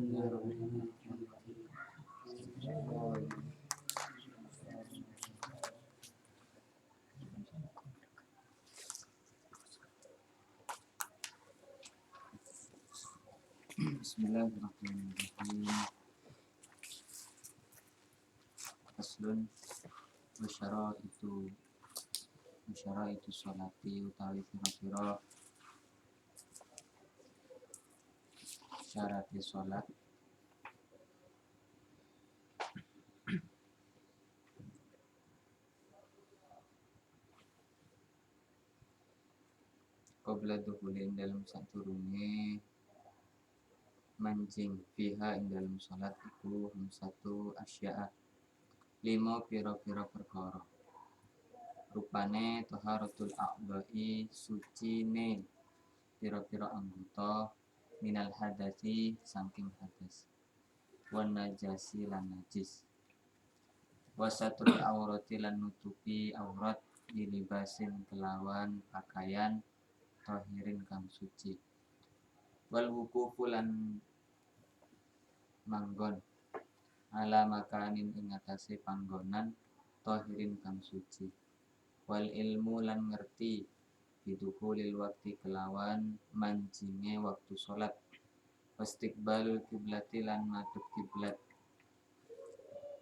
Bismillahirrahmanirrahim. Faslun musyara itu sholati utawi pira-pira syarate sholat. Qabla dukhulin dalam saturunge mancing fiha ing dalam sholat iku satu asya'a 5 pira-pira perkara. Rupane taharatul a'dha'i sucine pira-pira anggota minal hadasi saking hadas wan najasi lan najis wasatul aurati lan nutupi aurat dilibasin kelawan pakaian tahirin kang suci wal wuqufu lan manggon ala makanin ing atase panggonan tahirin kang suci wal ilmu lan ngerti bidukhulil waktu kelawan mancinge waktu sholat wastiqbalul kiblati lan madhep kiblat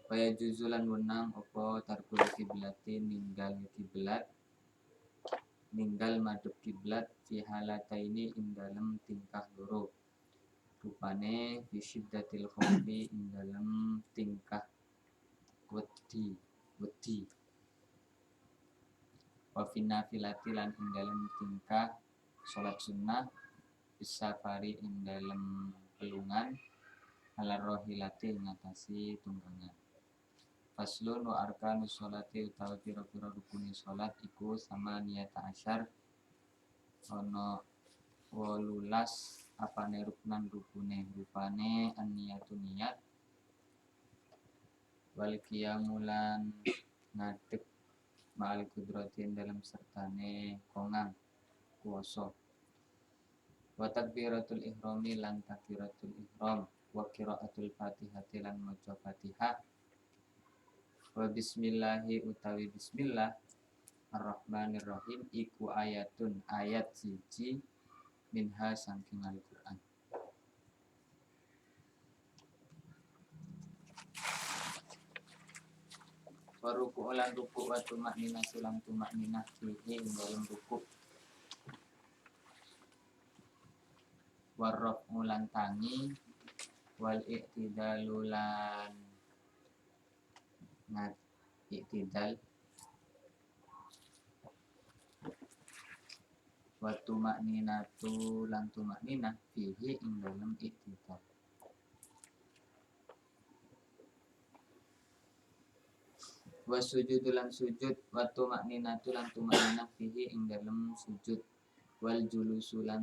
waya juzulan wenang apa tarkul kiblati ninggal madhep kiblat fi halataini ing dalem tingkah loro rupane fi syiddatil khawfi ing dalem tingkah wedi wa finafilati lan ing dalem tingkah salat sunnah bisafari ing dalem pelungan ala rohilati ngatasi tunggangan. Faslun wa arkanus sholati utawi pira-pira rukune salat iku sama niyata asyar ana 18 apane rupane an-niyatu niyat wal qiyamulan ngadeg ma'al kudratin dalam sertane kongang kuwasa wa takbiratul ihrami lan takbiratul ihram wa qiraatul fatihati lan maca fatihah wa bismillahi utawi bismillah ar-rahmanir-rahim iku ayatun ayat siji minha saking Al-Qur'an. Wa ruku' lan ruku' wa tumakninah sulang tumakninah fihi ing dalam ruku' warraf'u lan tangi wal i'tidalu lan i'tidal wa tumakninatu lan tumakninah fihi ing dalam i'tidal wa sujudu lan sujud wa tumakninatu lan tumakninah fihi ing dalam sujud wal julusu lan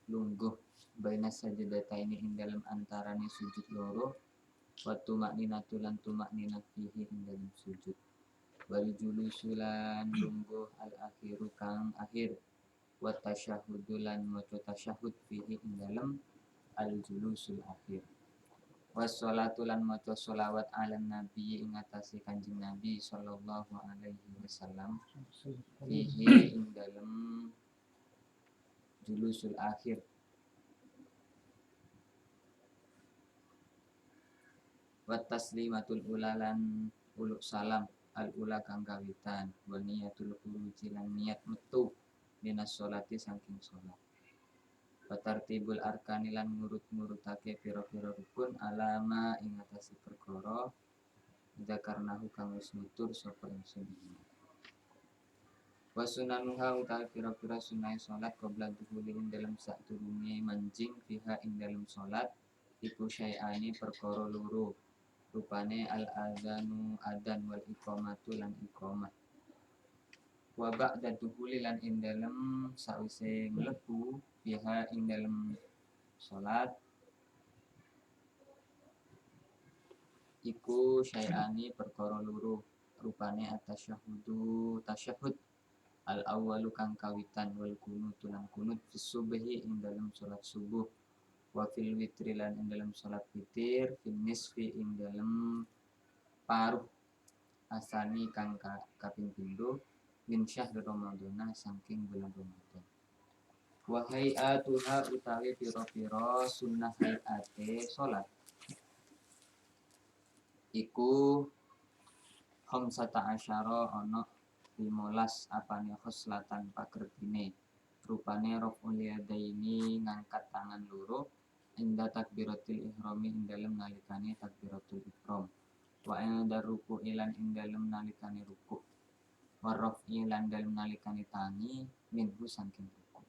lungguh baina sajdataini ing dalam antarane sujud loro wa tumakninatu lan tumakninah fihi ing dalam sujud wal julusu lan lungguh al akhiru kang akhir wa tasyahhudu lan maca tasyahhud fihi ing dalam al julusul akhir wassalatu lan maca sholawat ala nabi ing atase kanjeng nabi sallallahu alaihi wasallam fihi ing dalam julusul akhir wa taslimatul ula lan uluk salam al ula kang kawitan wa niyatul khuruji lan niat metu minas sholati saking sholat wa tartibul arkani lan ngurut-ngurutake pira-pira rukun alama ing atase perkara dzakarnahu kang wis nutur sapa ingsun wa sunanuha utawi pira-pira sunah salat qabla dukhuli ing dalam sadurunge mancing fiha ing dalam salat iku syai'ani perkara loro rupane al adzanu adzan wal iqamatu lan iqamah wa ba'da dukhuli lan ing dalam sawise mlebu fiha ing dalam salat iku syai'ani perkara loro rupane tasyahhud al awwalu kang kawitan wal kunut lan kunut fi subhi ing dalam salat subuh wa fil witri lan ing dalam salat witir fin nisfi ing dalam paruh asani kang kaping pindho min syahr Ramadana saking bulan Ramadan. Wa hayatuha utawi pira-pira sunnah hayate salat iku khamsata asyara ana 15 apane khoslatan pakretine rupane raf'ul yadaini ngangkat tangan loro inda takbiratul ihrami ing dalem nalikane takbiratul ihram wa inda ruku ilan ing dalem nalikane ruku wa raf'i lan dalem nalikane tangi minhu saking ruku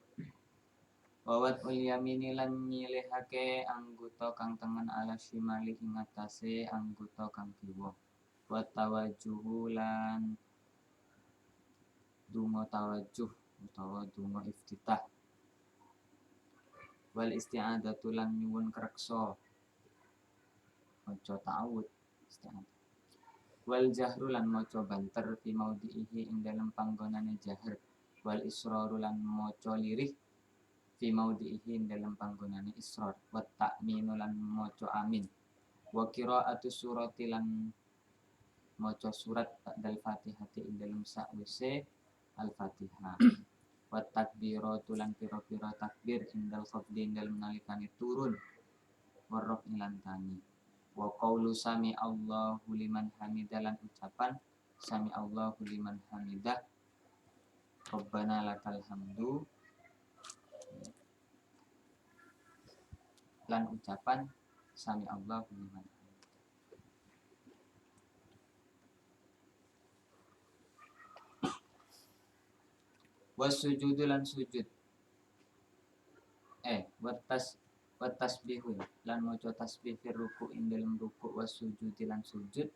wawat ul yamini lan nyilihake anggota kang tengen ala shimali ing atase anggota kang kiwa wa tawajuhu lan donga tawajuh utawa donga iftitah wal isti'adzatu lan nyuwun kreksa maca ta'awud isti'adzah wal jahru lan maca banter fi maudhihi ing dalem panggonane jahar wal israru lan maca lirih fi maudhihi ing dalem panggonane israr wat ta'minu lan maca amin wa qira'atu surati lan maca surat ba'dal fatihati ing dalem sakwise al-fatihah wa takbiratu lan pira-pira takbir indal khafdi ing dalem nalikane turun warraf ilan tani wa qaulu sami Allahu liman hamidah lan ucapan sami Allahu liman hamidah Rabbana lakal hamdu lan ucapan sami Allahu liman hamidah. Wasujudu lan sujud wat tasbihu lan maca tasbih fir ruku ing dalem ruku wasujudi lan sujud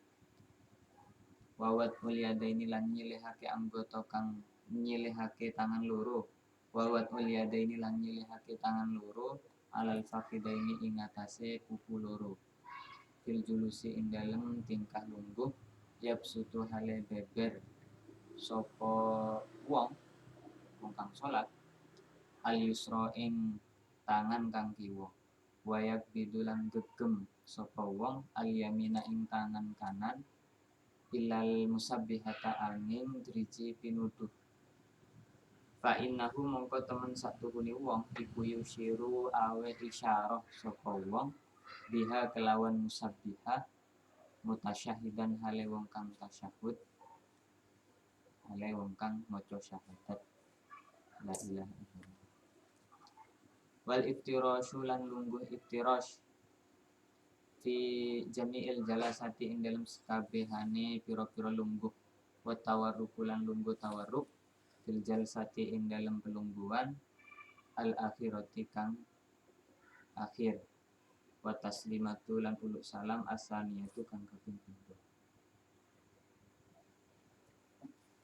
wawat ulyadaini lan nyilihake anggota kang nyilihake tangan loro wawat ulyadaini lan nyilihake tangan loro alal fakidaini ing atase kuku loro fil julusi ing dalem tingkah lungguh yabsutu hale beber sapa wong kang salat al yusra ing tangan kang kiwa wayak bidulan gegem sapa wong al yamina ing tangan kanan ilal musabbihata angin driji pinuduh fa innahu mongko temen satuhune wong iku yusyiru awe isyarah sapa wong biha kelawan musabbihah mutasyahidan hale wong kang tasyahud hale wong kang maca syahadat la ilaha illallah wal iftirashu lan lungguh iftirash fi jami'il jalasati ing dalam sekabehane pira-pira lungguh wa tawarruku lan lungguh tawarruk fil jalsati ing dalam pelungguhan al akhirati kang akhir wa taslimatu lan uluk salam asaniyatu kang kaping pindho.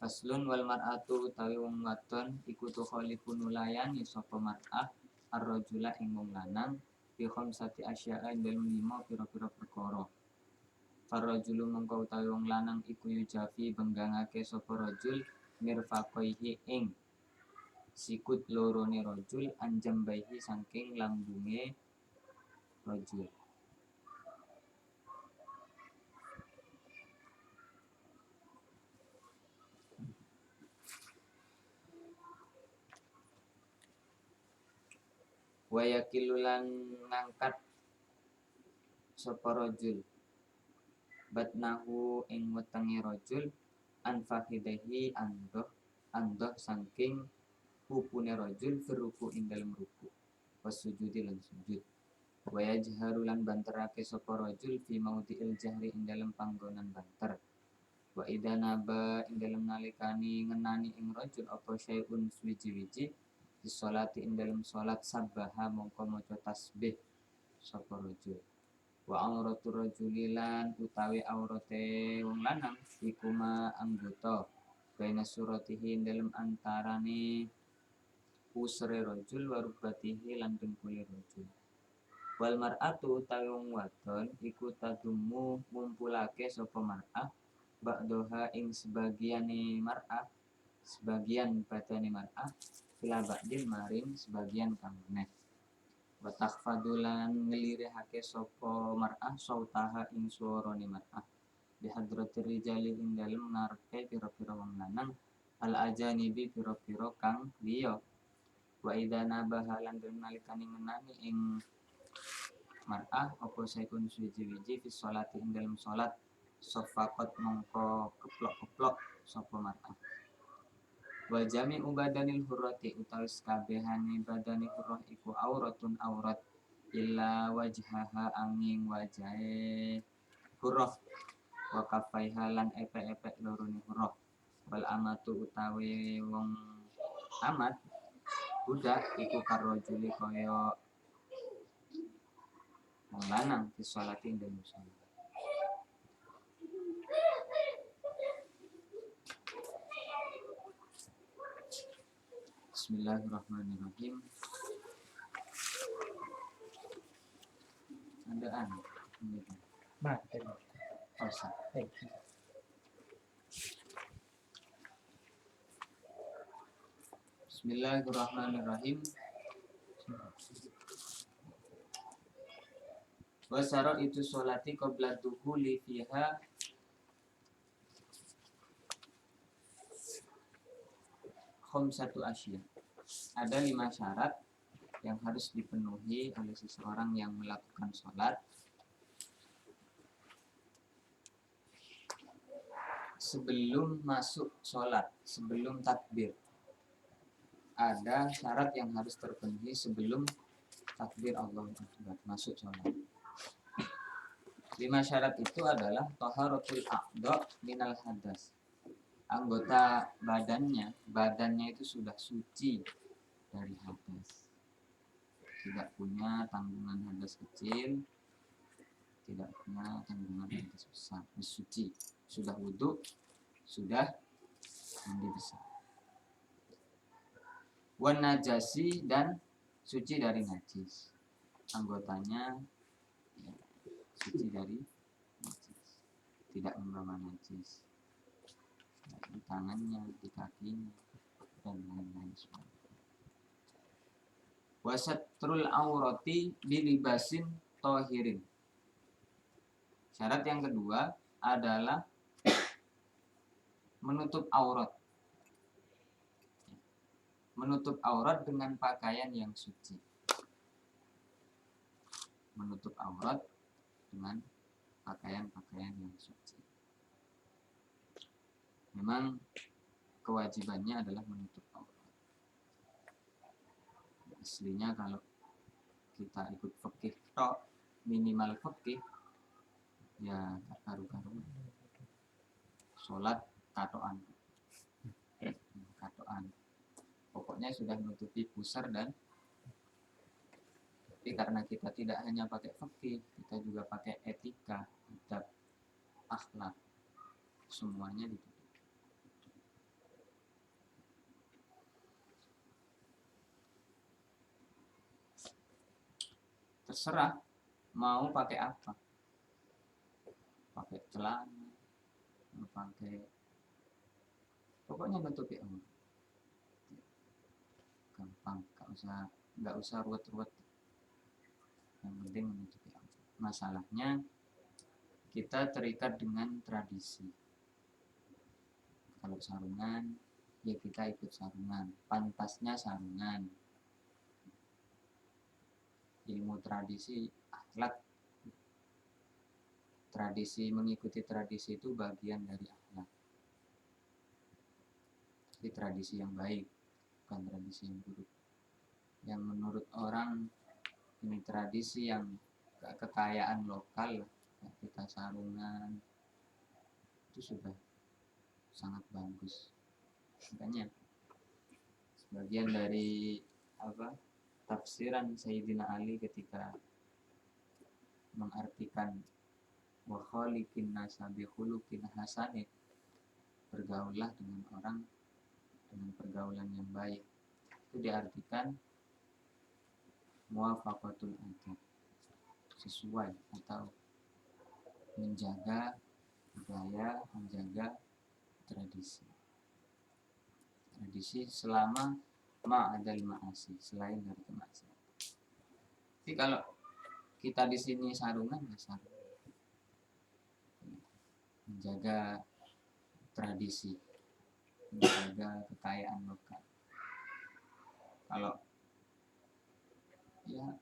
Faslun wal mar'atu utawi wong wadon iku tukhalifu nulayani sapa mar'ah ar-rajula ing wong lanang bi khamsati asya'a dalem 5 pira-pira perkara. Farrajulu mongko utawi wong lanang iku yujafi benggangake sapa rajul mirfaqaihi ing sikut lorone rajul anjambaihi saking lambunge rajul. Wayakilulan ngangkat sapa rajul batnahu ing wetenge rajul anfahidahi andoh saking pupune rajul firuku ing dalem ruku wasujudi lan sujud waya jaharu lan banterake sapa rajul fi maudhi'il jahri ing dalem panggonan banter wa idanaba ing dalem nalikani ngenani ing rajul apa syai'un suwiji-wiji di sholati ing dalem sholat sabbaha mongko maca tasbih sapa rajul wa auratur rajulilan utawi aurate wong lanang iku ma anggota baina suratihi ing dalem antarane usre rajul wa rubatihi lan dengkule rajul wal mar'atu utawi wong wadon iku tadumu ngumpulake sapa mar'ah ba'daha ing sebagian badane mar'ah ila ba'din maring sebagian kang meneh wa takhfadulan ngelirihake sapa mar'ah sautaha ing suarane mar'ah bihadratir rijali ing dalem ngarepe pira-pira wong lanang al ajanibi pira-pira kang liya wa idza nabaha lan nalikane ngenani ing mar'ah apa saikun suwiji-wiji fi sholati ing dalem salat sofakot mongko keplok-keplok sapa mar'ah wa jami'u badanil hurrati utawi kabehane badane hurrah iku auratun aurat illa wajhaha angin wajahe hurrah wa kafaiha lan epek-epek lorone hurrah wal amatu utawi wong amat budak iku karojuli kaya wong lanang fi sholati ing dalem salat. Bismillahirrahmanirrahim. Andaan ini Mati. Osa. Bismillahirrahmanirrahim. Wasara itu sholati qabla dukhuli fiha khamsatu asya. Ada 5 syarat yang harus dipenuhi oleh seseorang yang melakukan sholat sebelum masuk sholat, sebelum takbir. Ada syarat yang harus terpenuhi sebelum takbir Allahu Akbar, masuk sholat. 5 syarat itu adalah taharatul a'dha minal hadas. Anggota badannya itu sudah suci dari hadas. Tidak punya tanggungan hadas kecil, tidak punya tanggungan hadas besar, suci, sudah wudu, sudah mandi besar. Wan najasi dan suci dari najis. Anggotanya ya, suci dari najis, tidak membawa najis di tangannya, di kakinya, dan lain-lain sebagainya. Wasatrul aurati bilibasin tohirin. Syarat yang kedua adalah menutup aurat. Menutup aurat dengan pakaian yang suci. Menutup aurat dengan pakaian-pakaian yang suci. Memang kewajibannya adalah menutup aurat. Aslinya kalau kita ikut fikih tok, minimal fikih ya karu-karuan. Sholat katoan. Pokoknya sudah menutupi pusar dan tapi karena kita tidak hanya pakai fikih, kita juga pakai etika, adab, akhlak. Semuanya ditutup. Terserah mau pakai apa, pakai celana, mau pakai, pokoknya nutupi aurat. Gampang, nggak usah ruwet-ruwet. Yang penting menutupi aurat. Masalahnya kita terikat dengan tradisi. Kalau sarungan, ya kita ikut sarungan. Pantasnya sarungan. Ilmu tradisi, akhlak. Tradisi, mengikuti tradisi itu bagian dari akhlak. Tapi tradisi yang baik, bukan tradisi yang buruk. Yang menurut orang ini tradisi yang kekayaan lokal, kita sarungan, itu sudah sangat bagus. Makanya sebagian dari tafsiran Sayyidina Ali ketika mengartikan wa khaliqin nasa bi khuluqin hasanin, bergaullah dengan orang dengan pergaulan yang baik, itu diartikan muwafaqatul adab, sesuai atau menjaga budaya, menjaga tradisi selama ma'adal ma'asi, selain dari kemaksiatan. Jadi kalau kita di sini sarungan ya sarungan, menjaga tradisi, menjaga kekayaan lokal. Kalau ya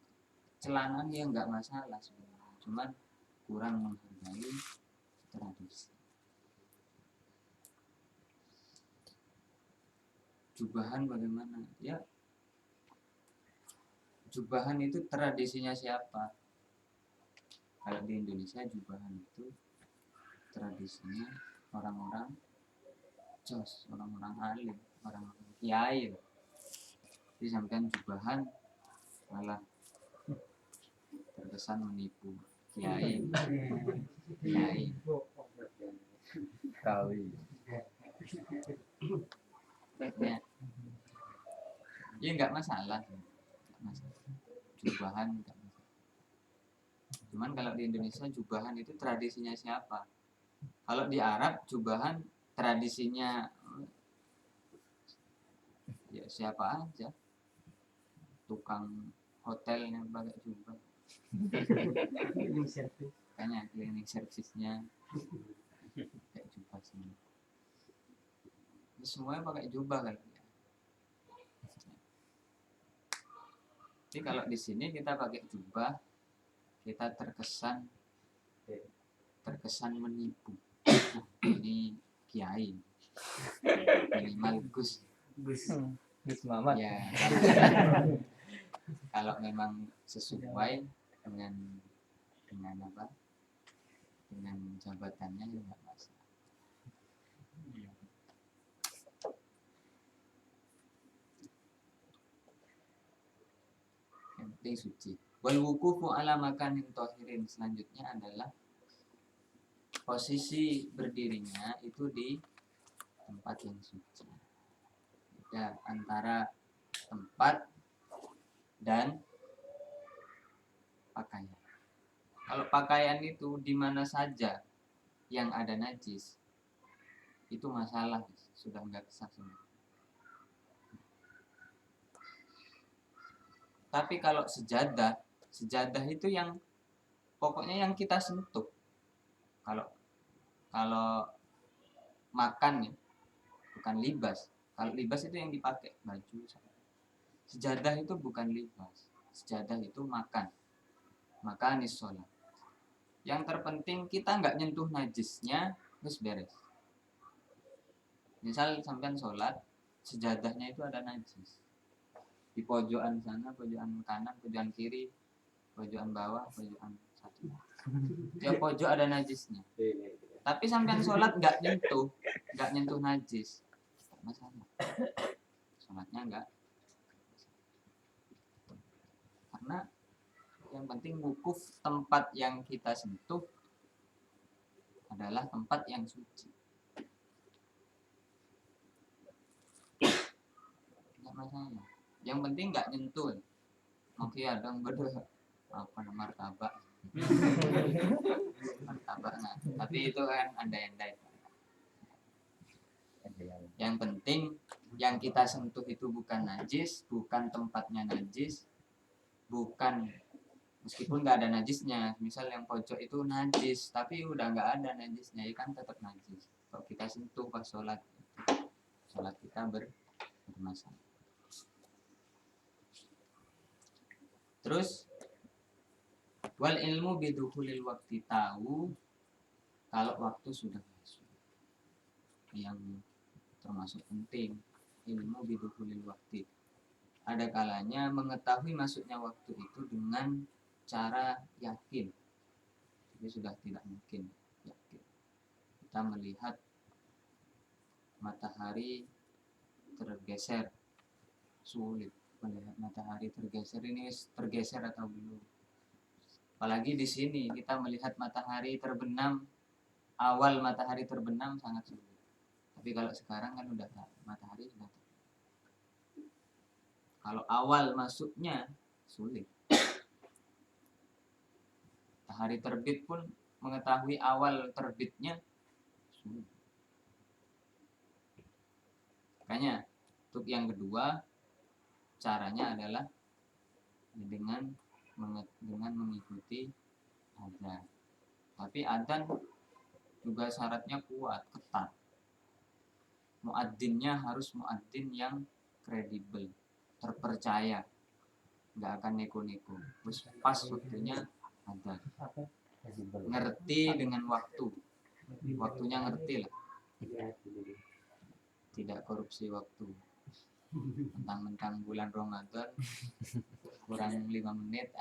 celana ya nggak masalah sebenarnya, cuman kurang menghargai tradisi. Jubahan bagaimana? Ya, jubahan itu tradisinya siapa? Kalau di Indonesia jubahan itu tradisinya orang-orang jos, orang-orang alim, orang-orang kiai. Jadi sampean jubahan malah terkesan menipu kiai, kiai. Kawi. Ya nggak masalah, jubahan nggak masalah. Cuman kalau di Indonesia jubahan itu tradisinya siapa? Kalau di Arab jubahan tradisinya ya siapa aja, tukang hotel yang pakai jubah, kayaknya cleaning service-nya pakai jubah semua. Semuanya pakai jubah kan. Jadi kalau di sini kita pakai jubah, kita terkesan menipu. Ini kiai, minimal Gus Mamat. ya. Kalau memang sesuai dengan apa? Dengan jabatannya ya nggak masalah. Yang penting suci. Wal wuqufu ala makanin tahirin, selanjutnya adalah posisi berdirinya itu di tempat yang suci. Ya, antara tempat dan pakaian. Kalau pakaian itu di mana saja yang ada najis, itu masalah, sudah nggak sah semua. Tapi kalau sejadah itu yang pokoknya yang kita sentuh. Kalau makan ya, bukan libas. Kalau libas itu yang dipakai baju. Sejadah itu bukan libas. Sejadah itu makan sholat. Yang terpenting kita nggak nyentuh najisnya, terus beres. Misal sampean sholat, sejadahnya itu ada najis. Di pojokan sana, pojokan kanan, pojokan kiri, pojokan bawah, pojokan satu. Tiap pojok ada najisnya. Tapi sampean sholat nggak nyentuh najis, masalah. Sholatnya nggak. Karena yang penting wukuf, tempat yang kita sentuh adalah tempat yang suci. Nggak masalah. Yang penting nggak nyentuh. Oke, ada yang beda apa nama martabak. Martabak nah. Tapi itu kan andai-andai. Yang penting yang kita sentuh itu bukan najis, bukan tempatnya najis, bukan meskipun nggak ada najisnya. Misal yang pojok itu najis, tapi udah nggak ada najisnya, ya kan tetap najis. Kalau kita sentuh pas sholat kita bermasalah. Terus wal ilmu bidukhulil waktu, tahu kalau waktu sudah masuk. Yang termasuk penting, ilmu bidukhulil waktu. Ada kalanya mengetahui masuknya waktu itu dengan cara yakin. Jadi sudah tidak mungkin yakin. Kita melihat matahari tergeser, sulit melihat matahari tergeser, ini tergeser atau belum. Apalagi di sini kita melihat matahari terbenam, awal matahari terbenam sangat sulit. Tapi kalau sekarang kan udah matahari sudah terbenam. Kalau awal masuknya sulit. Matahari terbit pun mengetahui awal terbitnya sulit. Makanya untuk yang kedua caranya adalah dengan dengan mengikuti adzan. Tapi adzan juga syaratnya kuat, ketat. Muadzinnya harus muadzin yang kredibel, terpercaya, nggak akan neko-neko. Terus pas waktunya adzan, ngerti dengan waktunya ngerti lah, tidak korupsi waktu. Mentang-mentang bulan Ramadan kurang 5 menit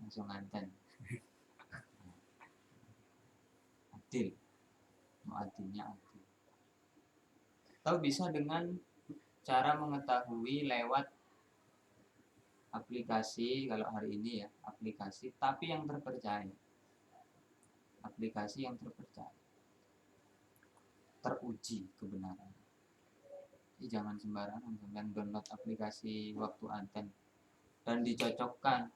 langsung adzan. Adil, muadzinnya adil. Atau bisa dengan cara mengetahui lewat aplikasi, kalau hari ini ya aplikasi, tapi yang terpercaya. Aplikasi yang terpercaya, teruji kebenaran. Jadi jangan sembarangan kalian download aplikasi waktu adzan dan dicocokkan.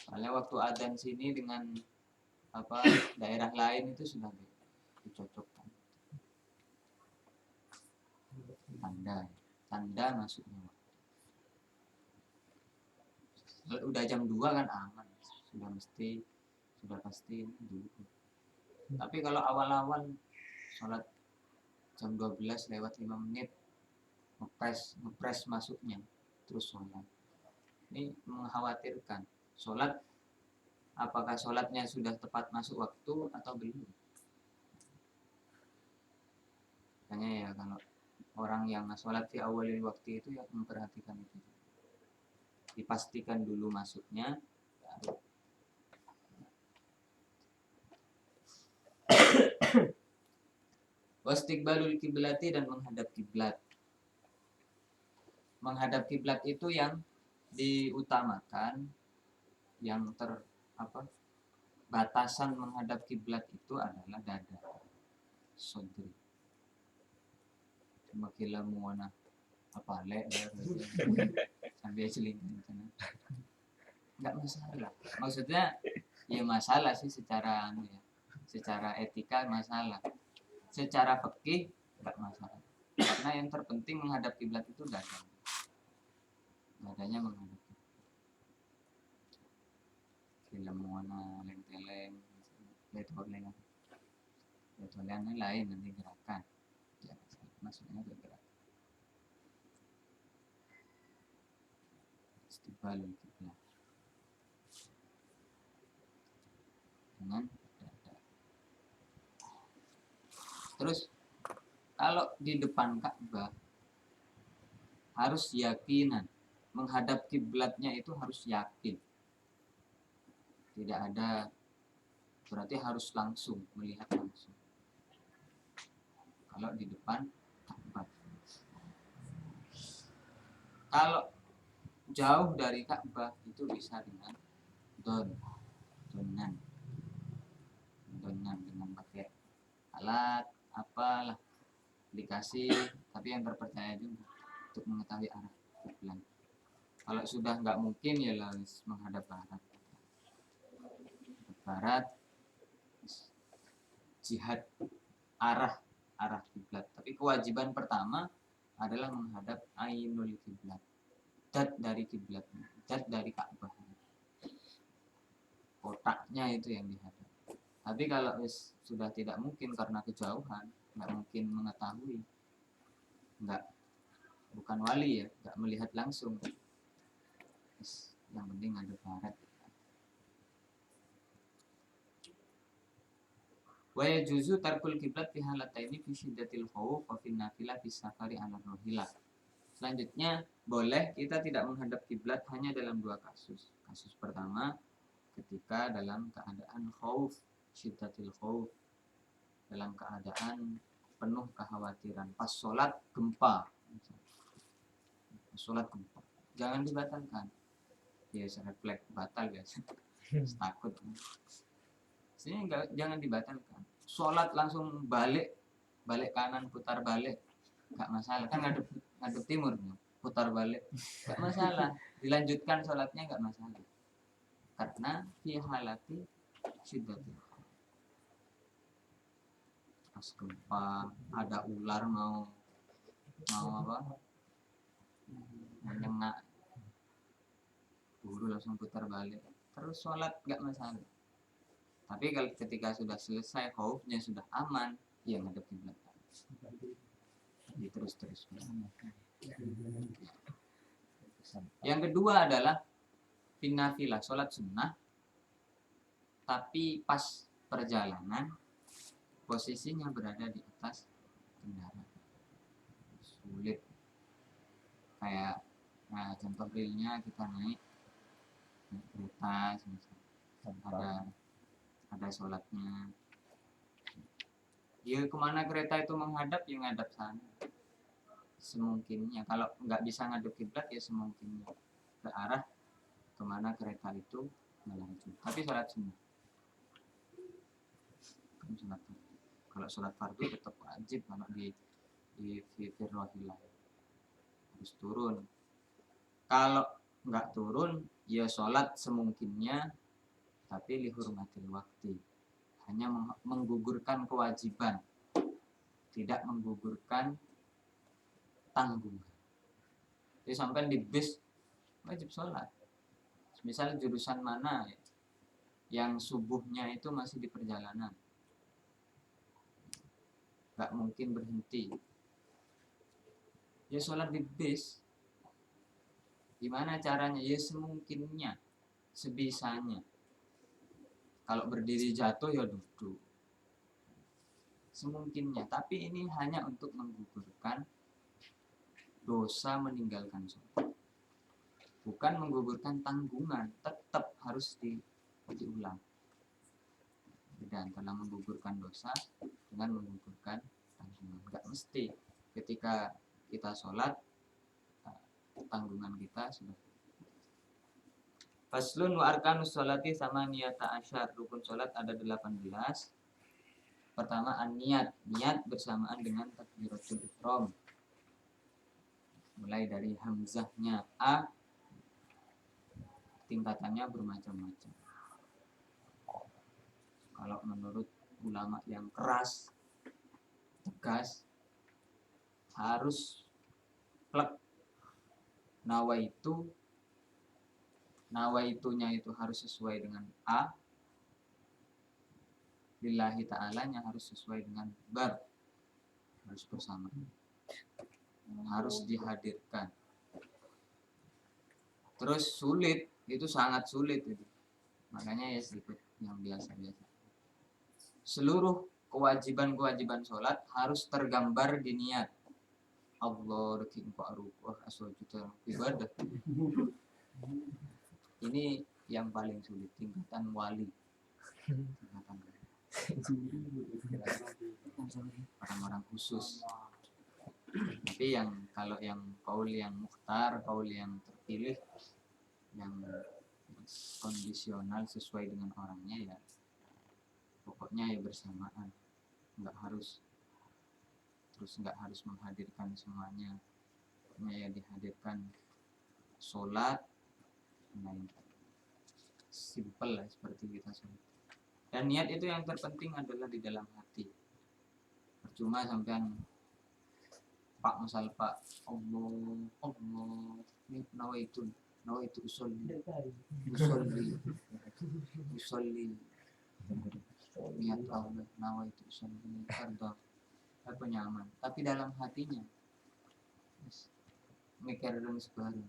Soalnya waktu adzan sini dengan daerah lain itu sudah dicocokkan. Tanda masuknya. Udah jam 2 kan aman, sudah pasti dulu. Tapi kalau awal-awal sholat jam 12 lewat 5 menit ngepres masuknya terus sholat, ini mengkhawatirkan. Sholat, apakah sholatnya sudah tepat masuk waktu atau belum? Makanya ya kalau orang yang sholat di awal waktu itu ya memperhatikan itu, dipastikan dulu masuknya. Wastiqbalul kiblati, dan menghadap kiblat. Menghadap kiblat itu yang diutamakan, yang batasan menghadap kiblat itu adalah dada, sodri. Makilah muana apa sambil selingkuh, nggak masalah. Maksudnya ya masalah sih secara secara etika masalah, secara fikih nggak masalah. Karena yang terpenting menghadap kiblat itu dadanya menghadap. Film warna leng-teleng, letolengan lain nanti gerakan. Ya, maksudnya bergerak. Istiqbalul kiblat. Dengan dada. Terus kalau di depan Ka'bah harus yakinan, menghadap kiblatnya itu harus yakin. Tidak ada, berarti harus langsung melihat langsung. Kalau di depan Ka'bah. Kalau jauh dari Ka'bah itu bisa dengan donan dengan pakai alat apalah, aplikasi, tapi yang terpercaya juga untuk mengetahui arah kiblat. Kalau sudah nggak mungkin ya harus menghadap barat, jihad arah kiblat. Tapi kewajiban pertama adalah menghadap ainul kiblat, dat dari kiblatnya, dat dari Ka'bah, kotaknya itu yang dihadap. Tapi kalau sudah tidak mungkin karena kejauhan, nggak mungkin mengetahui, bukan wali ya, nggak melihat langsung, yang penting ada barat. Wa yajuzu tarkul kiblat fi halataini fi syiddatil khauf wa fi nafilah fi safari 'ala rahilah. Selanjutnya, boleh kita tidak menghadap kiblat hanya dalam 2 kasus. Kasus pertama ketika dalam keadaan khauf, syiddatil khauf, dalam keadaan penuh kekhawatiran, pas sholat gempa. Jangan dibatalkan. Ya, refleks batal ya. Takut. Sini jangan dibatalkan. Sholat langsung balik kanan, putar balik, nggak masalah. Kan ngadep timur, putar balik, nggak masalah. Dilanjutkan sholatnya nggak masalah. Karena fi halati syiddatil khauf. Pas gempa, ada ular mau menyengat, guru langsung putar balik, terus sholat nggak masalah. Tapi kalau ketika sudah selesai, khaufnya sudah aman, ya ngadep kiblat. Jadi terus. Yang kedua adalah pinnafilah, sholat sunnah, tapi pas perjalanan posisinya berada di atas kendaraan. Sulit. Kayak, nah contoh realnya kita naik kereta, ada sholatnya. Ya kemana kereta itu menghadap, ya ngadap sana. Semungkinnya. Kalau nggak bisa ngadep kiblat, ya semungkinnya ke arah kemana kereta itu melaju. Tapi sholat sunnah. Kalau sholat fardu tetap wajib kalau di firrohilah harus turun. Kalau nggak turun, ya sholat semungkinnya, tapi lihurmatil waktu, hanya menggugurkan kewajiban, tidak menggugurkan tanggungan. Jadi sampai di bis wajib sholat. Misal jurusan mana yang subuhnya itu masih di perjalanan, nggak mungkin berhenti, ya sholat di bis. Gimana caranya? Ya semungkinnya, sebisanya. Kalau berdiri jatuh ya duduk, semungkinnya. Tapi ini hanya untuk menggugurkan dosa meninggalkan sholat, bukan menggugurkan tanggungan. Tetap harus diulang. Beda antara menggugurkan dosa dengan menggugurkan tanggungan. Gak mesti ketika kita sholat tanggungan kita sudah. Faslun wa arkanus sholati sama niyata asyar. Rukun sholat ada 18. Pertama an-niat. Niat bersamaan dengan takbiratul ihram. Mulai dari hamzahnya A, tingkatannya bermacam-macam. Kalau menurut ulama yang keras, tegas, harus plek. Nawaitunya itu harus sesuai dengan A, lillahi ta'alanya harus sesuai dengan bar, harus bersama, harus dihadirkan. Terus sulit, itu sangat sulit itu. Makanya ya sedikit yang biasa-biasa. Seluruh kewajiban sholat harus tergambar di niat. Allah rekin fa'rufah aswajuta ibadah. Ini yang paling sulit, tingkatan wali, orang-orang khusus. Tapi kalau yang kaul yang mukhtar, kaul yang terpilih, yang kondisional sesuai dengan orangnya, ya pokoknya ya bersamaan, nggak harus menghadirkan semuanya, pokoknya ya dihadirkan sholat. Nah, simple lah seperti kita sholat. Dan niat itu yang terpenting adalah di dalam hati. Percuma sampean Pak Allah ini nawaitu usolli niat Allah nawaitu usolli arda apa nyaman, tapi dalam hatinya mikir dan sebarang.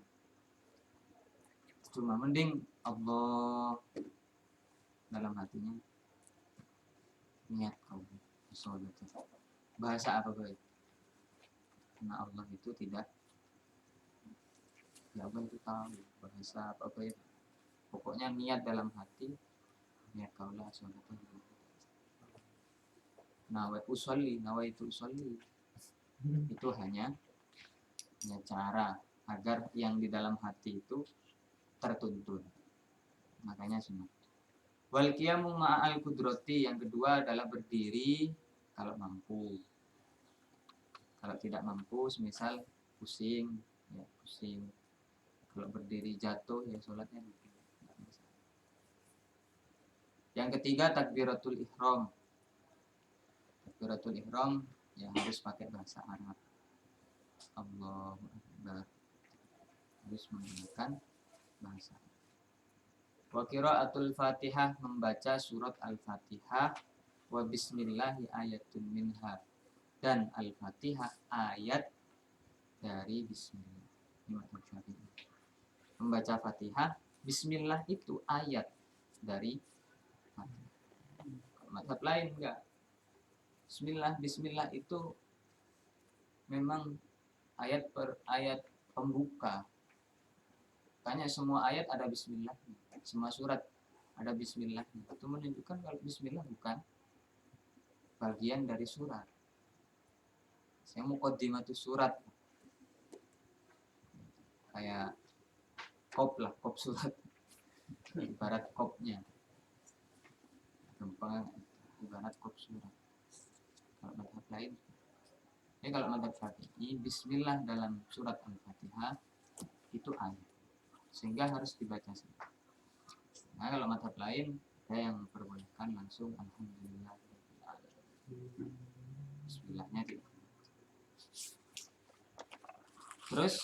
Cuma mending Allah dalam hatinya, niat kau sholat. Bahasa apa baik? Karena Allah itu tidak, ya Allah itu tahu bahasa apa baik. Pokoknya niat dalam hati, niat kaulah sholat. Nawaitu usolli itu hanya cara agar yang di dalam hati itu tertuntun. Makanya sunat. Wal qiyamu ma'al qudrati, yang kedua adalah berdiri kalau mampu. Kalau tidak mampu, misal pusing, ya pusing. Kalau berdiri jatuh, ya sholatnya gitu. Yang ketiga takbiratul ihram. Takbiratul ihram ya harus pakai bahasa Arab. Allahu Akbar. Harus menggunakan bahasa Arab. Wa qiraatul Fatihah, membaca surat Al-Fatihah. Wa bismillahi ayatun minha, dan Al-Fatihah ayat dari bismillah. Ini mazhab Syafi'i. Membaca Fatihah, bismillah itu ayat dari Fatihah. Mazhab lain enggak. Bismillah itu memang ayat per ayat pembuka. Makanya semua ayat ada bismillah, semua surat ada bismillah. Itu menunjukkan kalau bismillah bukan bagian dari surat. Saya mau muqaddimatus surat, kayak kop surat, ibarat kopnya, gampang, ibarat kop surat. Kalau mazhab lain, kalau mazhab Syafi'i, bismillah dalam surat Al-Fatihah itu ayat, sehingga harus dibaca sendiri. Nah, kalau mazhab lain ada yang memperbolehkan langsung alhamdulillah. Bismillahnya tidak. Terus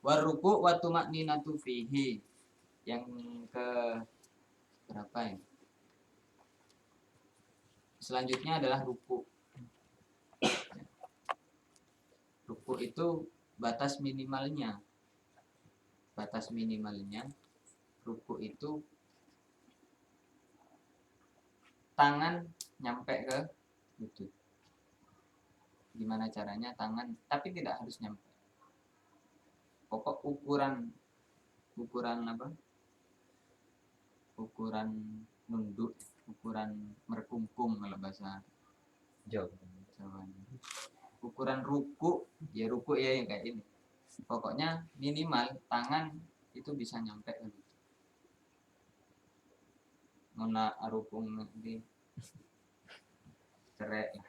waruku wa tumakninatu fihi, yang ke berapa ya? Selanjutnya adalah ruku. Ruku itu batas minimalnya. Batas minimalnya ruku itu tangan nyampe ke lutut. Gimana caranya tangan, tapi tidak harus nyampe. Pokok ukuran apa? Ukuran nunduk, ukuran merkungkung kalau bahasa Jauh. Jawa. Ukuran ruku, ya ruku ya yang kayak ini. Pokoknya minimal tangan itu bisa nyampe ke lutut. Mona arupung di cerai lah.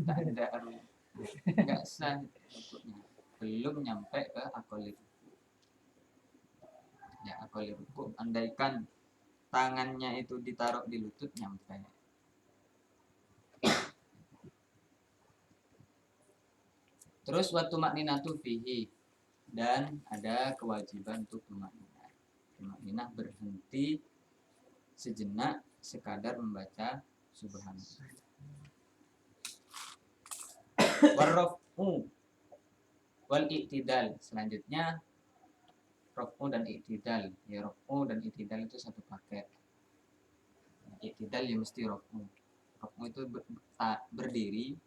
Tak ada aru, nggak sah rukuknya, belum nyampe ke akoli ruku. Ya akoli ruku, andaikan tangannya itu ditaruh di lutut nyampe. Terus waktu makninatu fihi, dan ada kewajiban untuk tumakninah. Tumakninah berhenti sejenak sekadar membaca subhanallah. Warraf'u wal i'tidal, selanjutnya raf'u dan i'tidal. Ya, raf'u dan i'tidal itu satu paket. I'tidal ya mesti raf'u. Raf'u itu berdiri,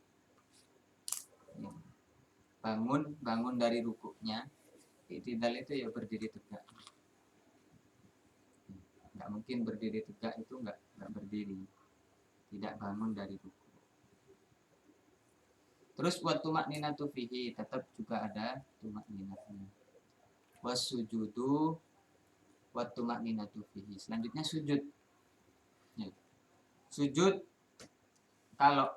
ya, bangun dari rukuknya. I'tidal itu ya berdiri tegak. Nggak mungkin berdiri tegak, itu nggak berdiri, tidak bangun dari ruku. Terus buat tumakninatu fihi, tetap juga ada tumakninatnya. Wasujudu wa tumakninatu fihi. Selanjutnya sujud. Ya. Sujud, kalau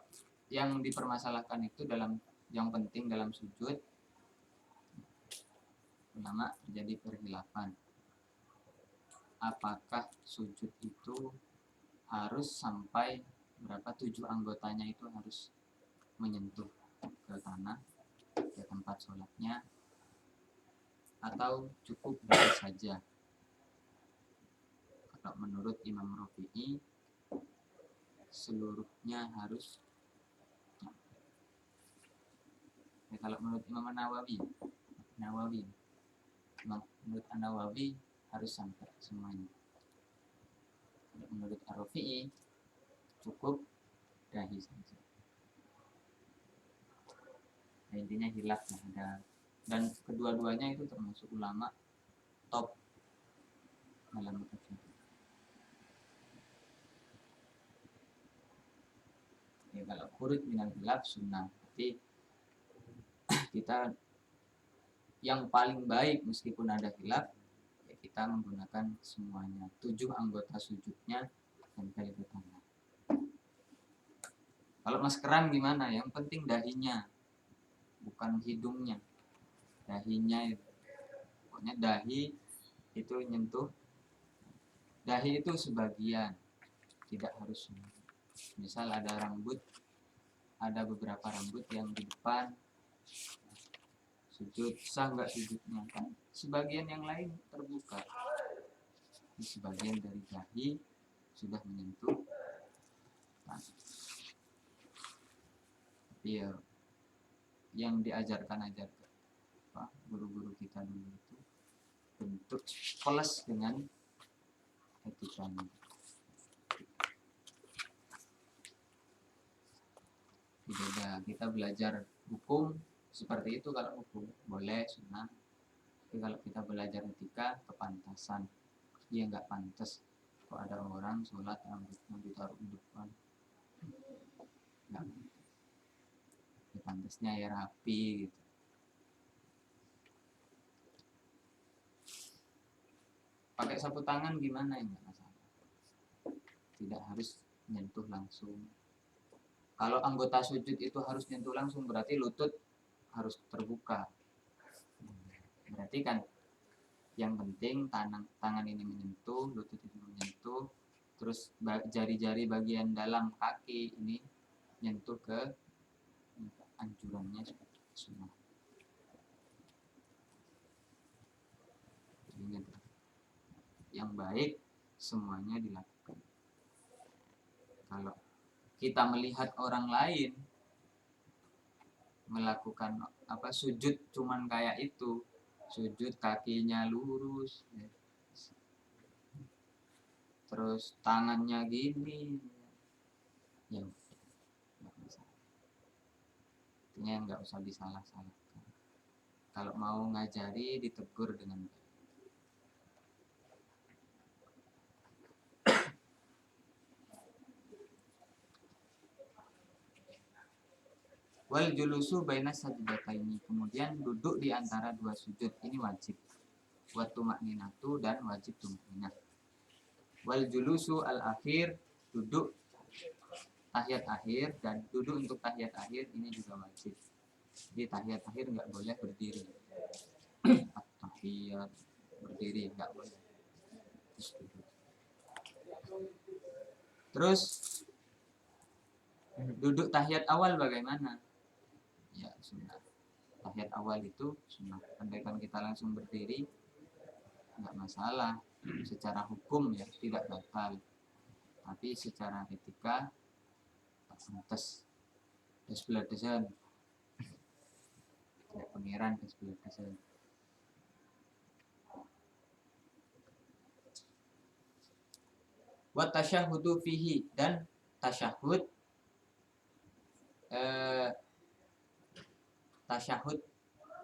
yang dipermasalahkan itu yang penting dalam sujud, ulama terjadi perkhilafan. Apakah sujud itu harus sampai berapa, 7 anggotanya itu harus menyentuh ke tanah, ke tempat sholatnya, atau cukup boleh saja? Kalau menurut Imam Rafi'i, seluruhnya harus. Ya, kalau menurut Imam Nawawi, menurut Nawawi harus sampai semuanya. Menurut Ar-Rafi'i cukup dahi saja. Nah, intinya hilaf lah ada, dan kedua-duanya itu termasuk ulama top dalam mazhab. Ya, kalau khurud minal hilaf sunnah, berarti kita yang paling baik meskipun ada hilaf, ya kita menggunakan semuanya, 7 anggota sujudnya dan kali ke tangan. Kalau maskeran gimana? Yang penting dahinya, bukan hidungnya. Dahinya itu. Pokoknya dahi itu nyentuh. Dahi itu sebagian, tidak harus semua. Misal ada rambut, ada beberapa rambut yang di depan, sujud, sah nggak sujudnya? Kan sebagian yang lain terbuka. Berarti sebagian dari dahi sudah menyentuh tanah. Tapi ya, yang diajarkan guru-guru kita dulu itu bentuk plus dengan etikanya. Beda, kita belajar hukum seperti itu. Kalau hukum boleh, sunnah. Tapi kalau kita belajar etika, kepantasan, dia nggak pantas kok ada orang sholat rambutnya ditaruh di depan, nggak ya, pantasnya ya rapi gitu. Pakai sapu tangan gimana ya, nggak masalah, tidak harus nyentuh langsung. Kalau anggota sujud itu harus nyentuh langsung, berarti lutut harus terbuka. Berarti kan yang penting tangan ini menyentuh, lutut ini menyentuh, terus jari-jari bagian dalam kaki ini nyentuh ke anjurannya semua. Ingat, yang baik semuanya dilakukan. Kalau kita melihat orang lain melakukan sujud cuman kayak itu, sujud kakinya lurus ya, terus tangannya gini ya, nggak bisa. Artinya nggak usah disalah-salahkan. Kalau mau ngajari ditegur dengan baik. Wal julusu baina sajdataini, kemudian duduk di antara dua sujud ini wajib. Wa tumakninatu, dan wajib tumakninah. Wal julusu al akhir, duduk tahiyat akhir, dan duduk untuk tahiyat akhir ini juga wajib. Di tahiyat akhir nggak boleh berdiri. Tahiyat berdiri nggak boleh. Terus duduk tahiyat awal bagaimana? Ya sunnah. Tahiyat awal itu sunnah. Andaikan kita langsung berdiri nggak masalah. Secara hukum ya tidak batal. Tapi secara etika tak pantas. Desbeladesan. Kayak pangeran desbeladesan. Wa tasyahudu fihi, dan tasyahud tasyahud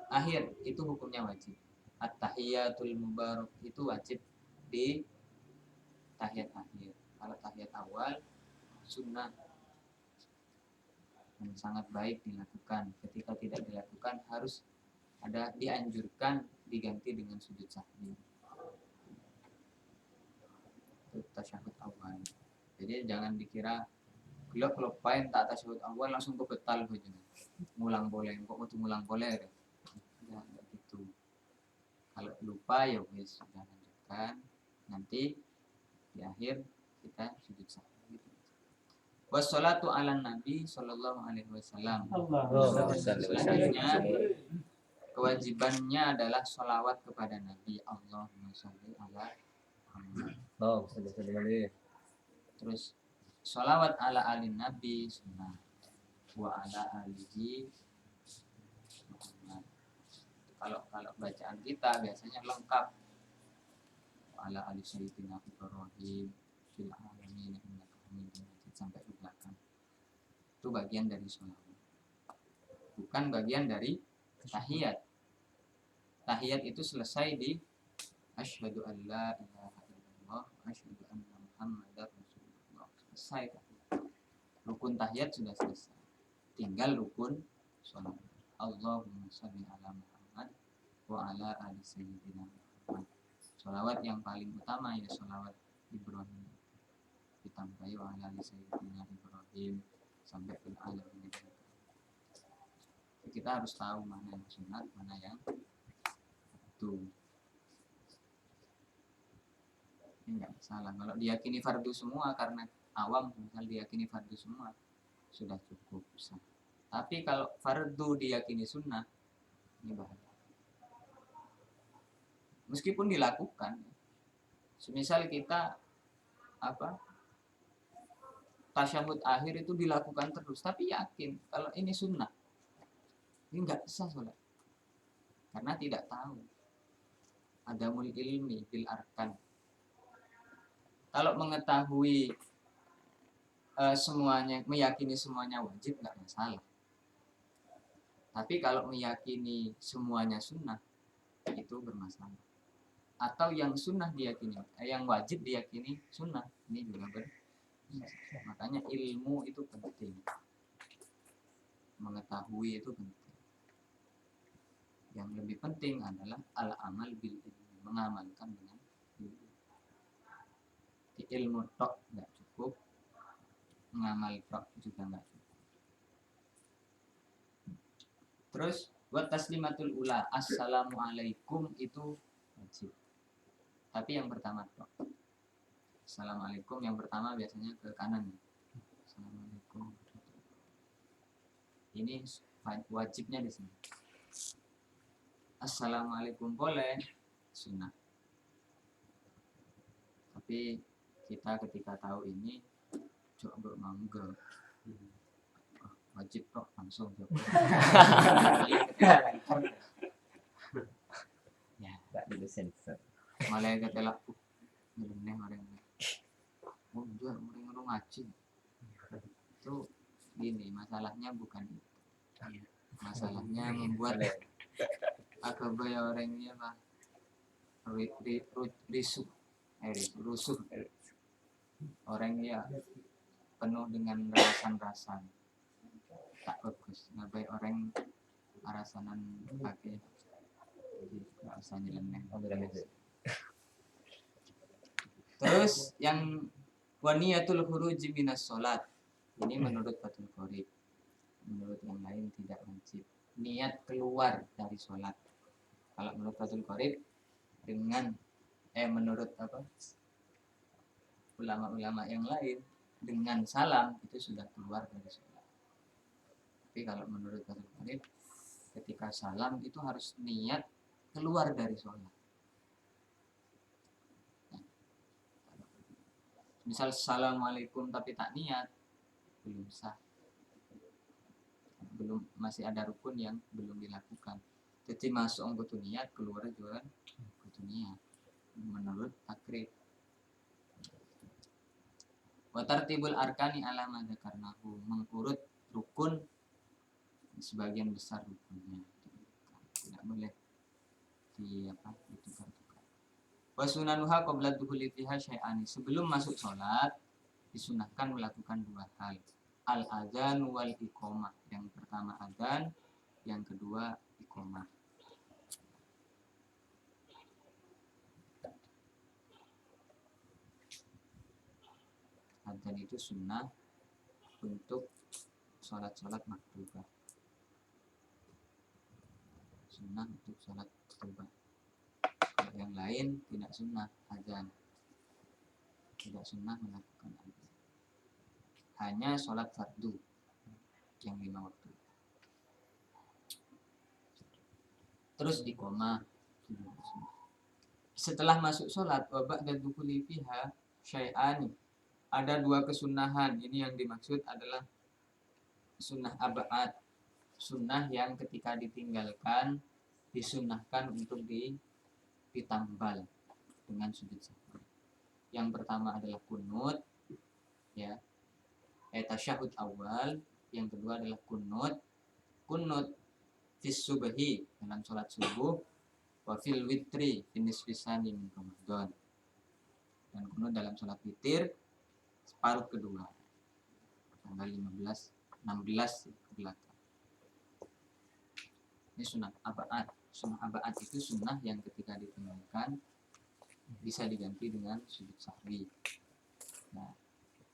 akhir itu hukumnya wajib. At-tahiyatul mubarak itu wajib di tahiyat akhir. Kalau tahiyat awal sunnah dan sangat baik dilakukan. Ketika tidak dilakukan harus ada, dianjurkan diganti dengan sujud sahwi. Itu tasyahud awal. Jadi jangan dikira gelap lupain tak tasyahud awal langsung kebetal aja. Ngulang boleh, kok mau ngulang boleh ya? Ya gitu. Kalau lupa ya wis sudah lanjutkan. Nanti di akhir kita sujud sahwi. Wassalatu ala nabi sallallahu alaihi wasallam. Selanjutnya kewajibannya adalah sholawat kepada Nabi. Allahumma sholli ala Muhammad. Terus sholawat ala alin nabi sunnah, wa ala alihi Muhammad. Kalau bacaan kita biasanya lengkap. Wa ala ali sayyidina Ibrahim fil alamin innaka Hamidum Majid sampai ke belakang. Itu bagian dari sholawat. Bukan bagian dari tahiyat. Tahiyat itu selesai di asyhadu an la ilaha illallah wa asyhadu anna Muhammadar Rasulullah. Selesai tahiyat. Rukun tahiyat sudah selesai. Tinggal rukun sholawat. Allahumma sholli ala Muhammad wa ala ali sayyidina Muhammad. Sholawat yang paling utama ya sholawat Ibrahim. Ditambahi wa ala ali sayyidina Ibrahim sampai ke alamin. Kita harus tahu mana yang sunat, mana yang itu. Ini nggak salah. Kalau diyakini fardu semua, karena awam misal diyakini fardu semua, sudah cukup sah. Tapi kalau fardu diyakini sunnah, ini bahaya. Meskipun dilakukan, Semisal kita tasyahud akhir itu dilakukan terus, tapi yakin kalau ini sunnah, ini nggak sah sholat karena tidak tahu. Adamul ilmi bil arkan. Kalau mengetahui semuanya, meyakini semuanya wajib nggak masalah. Tapi kalau meyakini semuanya sunnah itu bermasalah. Atau yang sunnah diyakini, yang wajib diyakini sunnah, ini juga makanya ilmu itu penting, mengetahui itu penting. Yang lebih penting adalah al-amal bil ilmi, mengamalkan dengan ilmu. Di ilmu tok nggak cukup, mengamal tok juga nggak cukup. Terus buat taslimatul ula, assalamualaikum itu wajib. Tapi yang pertama tok. Assalamualaikum yang pertama biasanya ke kanan. Assalamualaikum. Ini wajibnya di sini. Assalamualaikum boleh, sunnah. Tapi kita ketika tahu ini coba mangga. Wajib kok langsung jawab. Ya, Tak ada sensor. malah ketelak nyeleneh orang. Oh, dia orang ngaji. Itu gini, masalahnya bukan itu. Masalahnya membuat agama orangnya rusuh. Orangnya penuh dengan rasan-rasan. Tak bagus. Ngabai orang arasanan pakai rasa nyeleneh. Terus yang waniyatul khuruji minas sholat. Ini menurut Fathul Qorib. Menurut yang lain tidak wajib. Niat keluar dari sholat. Kalau menurut Fathul Qorib dengan menurut ulama-ulama yang lain dengan salam itu sudah keluar dari sholat. Tapi kalau menurut Fathul Qorib ketika salam itu harus niat keluar dari sholat. Misal assalamualaikum tapi tak niat, belum sah. Masih ada rukun yang belum dilakukan. Jadi masuk kudu niat, keluar juga kudu niat. Menurut takrib. Wa tartibul arkani ala ma dzakarnahu, mengurut rukun sebagian besar rukunnya. Tidak boleh ditukar-tukar. Wa sunanuha qabla dukhuli fiha syai'ani, sebelum masuk sholat disunahkan melakukan dua hal, al-adzan wal iqamah. Yang pertama adzan, yang kedua iqamah. Adzan itu sunnah untuk sholat-sholat maktubah. Sunnah untuk sholat maktubah. Yang lain tidak sunnah adzan, tidak sunnah melakukan adzan. Hanya sholat fardu yang 5 waktu. Terus iqamah. Setelah masuk sholat, wabak dan dukuli fiha syai'ani, ada dua kesunahan. Ini yang dimaksud adalah sunnah abad, sunnah yang ketika ditinggalkan disunahkan untuk ditambal dengan sujud sahwi. Yang pertama adalah kunut, ya, tasyahud awal. Yang kedua adalah kunut fis subhi, dalam sholat subuh, wa fil witri finis fisani min Ramadan, dan kunut dalam sholat witir separuh kedua, tanggal 16 ke belakang. Ini sunnah abad. Sunnah abad itu sunnah yang ketika ditinggalkan bisa diganti dengan sujud sahwi. Nah,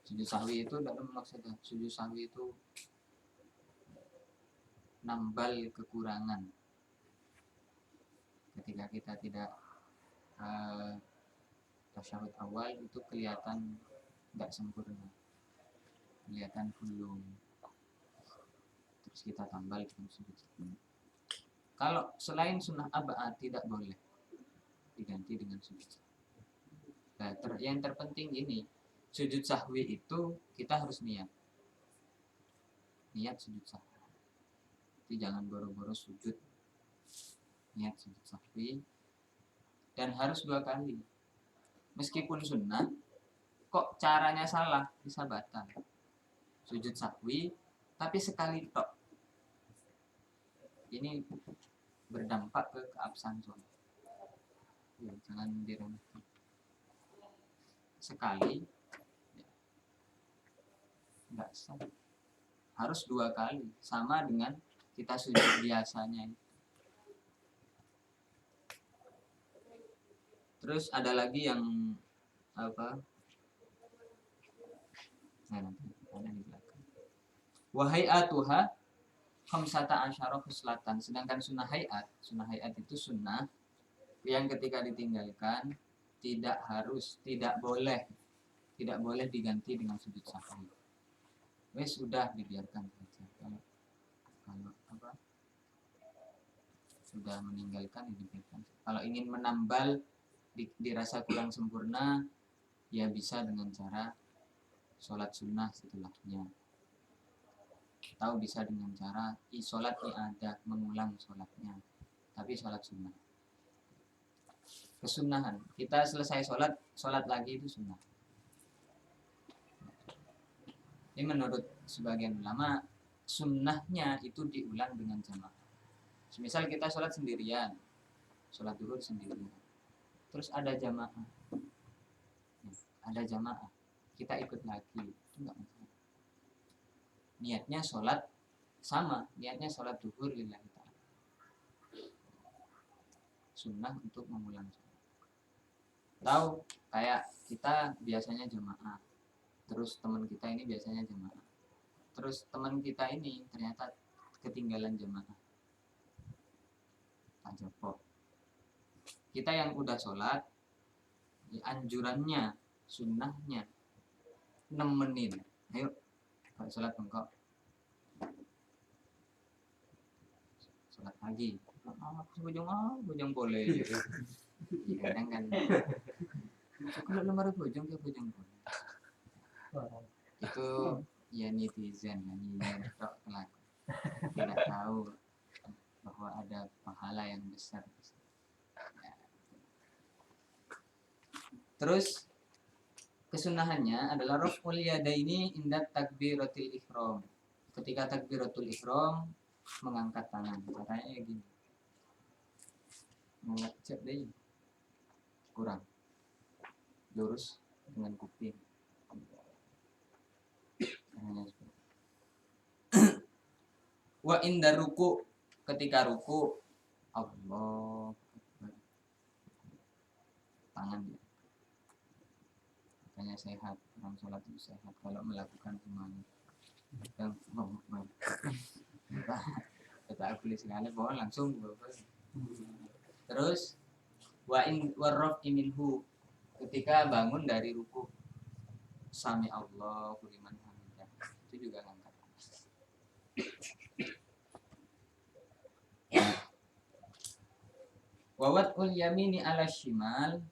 sujud sahwi itu dalam maksudnya sujud sahwi itu nambal kekurangan. Ketika kita tidak tasyahud awal itu kelihatan tidak sempurna, kelihatan belum. Terus kita tambal dengan sujud sahwi. Kalau selain sunnah abad tidak boleh diganti dengan sujud sahwi. Nah, yang terpenting ini, sujud sahwi itu kita harus niat sujud sahwi. Jadi jangan boro-boro sujud, niat sujud sahwi, dan harus 2 kali. Meskipun sunnah, kok caranya salah bisa batal. Sujud sahwi, tapi sekali tok. Ini berdampak ke keabsahan sholat. Ya, jangan diremehkan. Sekali, ya, nggak sah. Harus 2 kali, sama dengan kita sujud biasanya. Terus ada lagi yang apa? Nah, nanti ada di belakang. Wahai atuha khamsata asyara khuslatan. Sedangkan sunnah hayat itu sunnah yang ketika ditinggalkan tidak boleh diganti dengan sujud sahwi. Wes sudah dibiarkan saja. Kalau apa? Sudah meninggalkan dibiarkan. Kalau ingin menambal dirasa kurang sempurna, ya bisa dengan cara sholat sunnah setelahnya. Atau bisa dengan cara sholat i'adah, mengulang sholatnya. Tapi sholat sunnah. Kesunahan. Kita selesai sholat lagi itu sunnah. Ini menurut sebagian ulama, sunnahnya itu diulang dengan jamaah. Misal kita sholat sendirian, sholat duhur sendirian, terus ada jamaah, kita ikut lagi, itu enggak masalah. Niatnya sholat sama, niatnya sholat duhur lillahi ta'ala. Sunnah untuk mengulang sholat. Tahu kayak kita biasanya jamaah, terus teman kita ini biasanya jamaah, terus teman kita ini ternyata ketinggalan jamaah, tak jopok. Kita yang udah sholat, anjurannya, sunnahnya nemenin. Ayo, kalau sholat engkau sholat lagi. Bojong boleh. Kadang kan. Kalau lemari bojong ke bojong boleh. Itu ya netizen, nyanyian tok pelaku. Tidak tahu bahwa ada pahala yang besar. Ya. Terus kesunahannya adalah raf'ul yadaini inda takbiratul ihram. Ketika takbiratul ihram mengangkat tangan. Caranya gini. Mengecek deh. Kurang. Lurus dengan kuping. Wa inda ruku, ketika ruku Allah tangan dia. Makanya sehat, orang sholat itu sehat kalau melakukan semuanya. Dan kita boleh sekali bahwa langsung terus warraf minhu, ketika bangun dari ruku sami Allahu liman hamidah, itu juga ngangkat. Wawatul yamini ala shimal,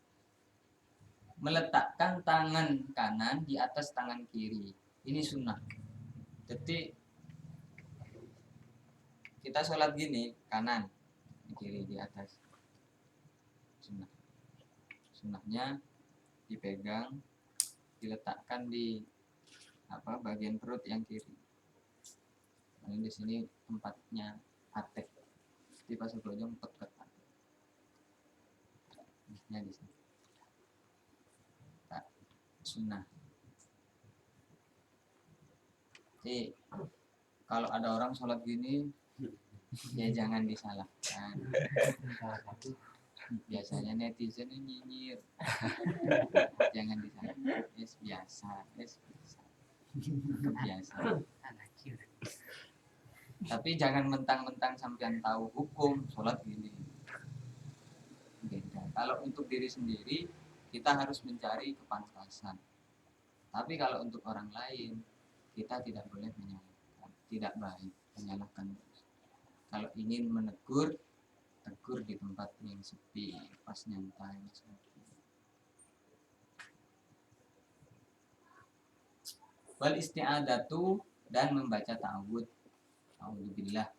meletakkan tangan kanan di atas tangan kiri. Ini sunnah. Jadi kita sholat gini, kanan, kiri di atas. Sunnah. Sunnahnya dipegang, diletakkan di bagian perut yang kiri. Nah, di sini tempatnya atek. Di pas bojong peket. Nah, di sini. Sunnah. Jadi kalau ada orang sholat gini, ya jangan disalahkan. Biasanya netizen ini nyinyir. Jangan disalahkan. Biasa. Kebiasaan. Tapi jangan mentang-mentang sampean tahu hukum sholat gini. Beda. Kalau untuk diri sendiri, kita harus mencari kepantasan. Tapi kalau untuk orang lain, kita tidak boleh menyalahkan. Tidak baik menyalahkan. Kalau ingin menegur, tegur di tempat yang sepi, pas nyantai. Wal isti'adatu, dan membaca ta'awud. A'udzubillah.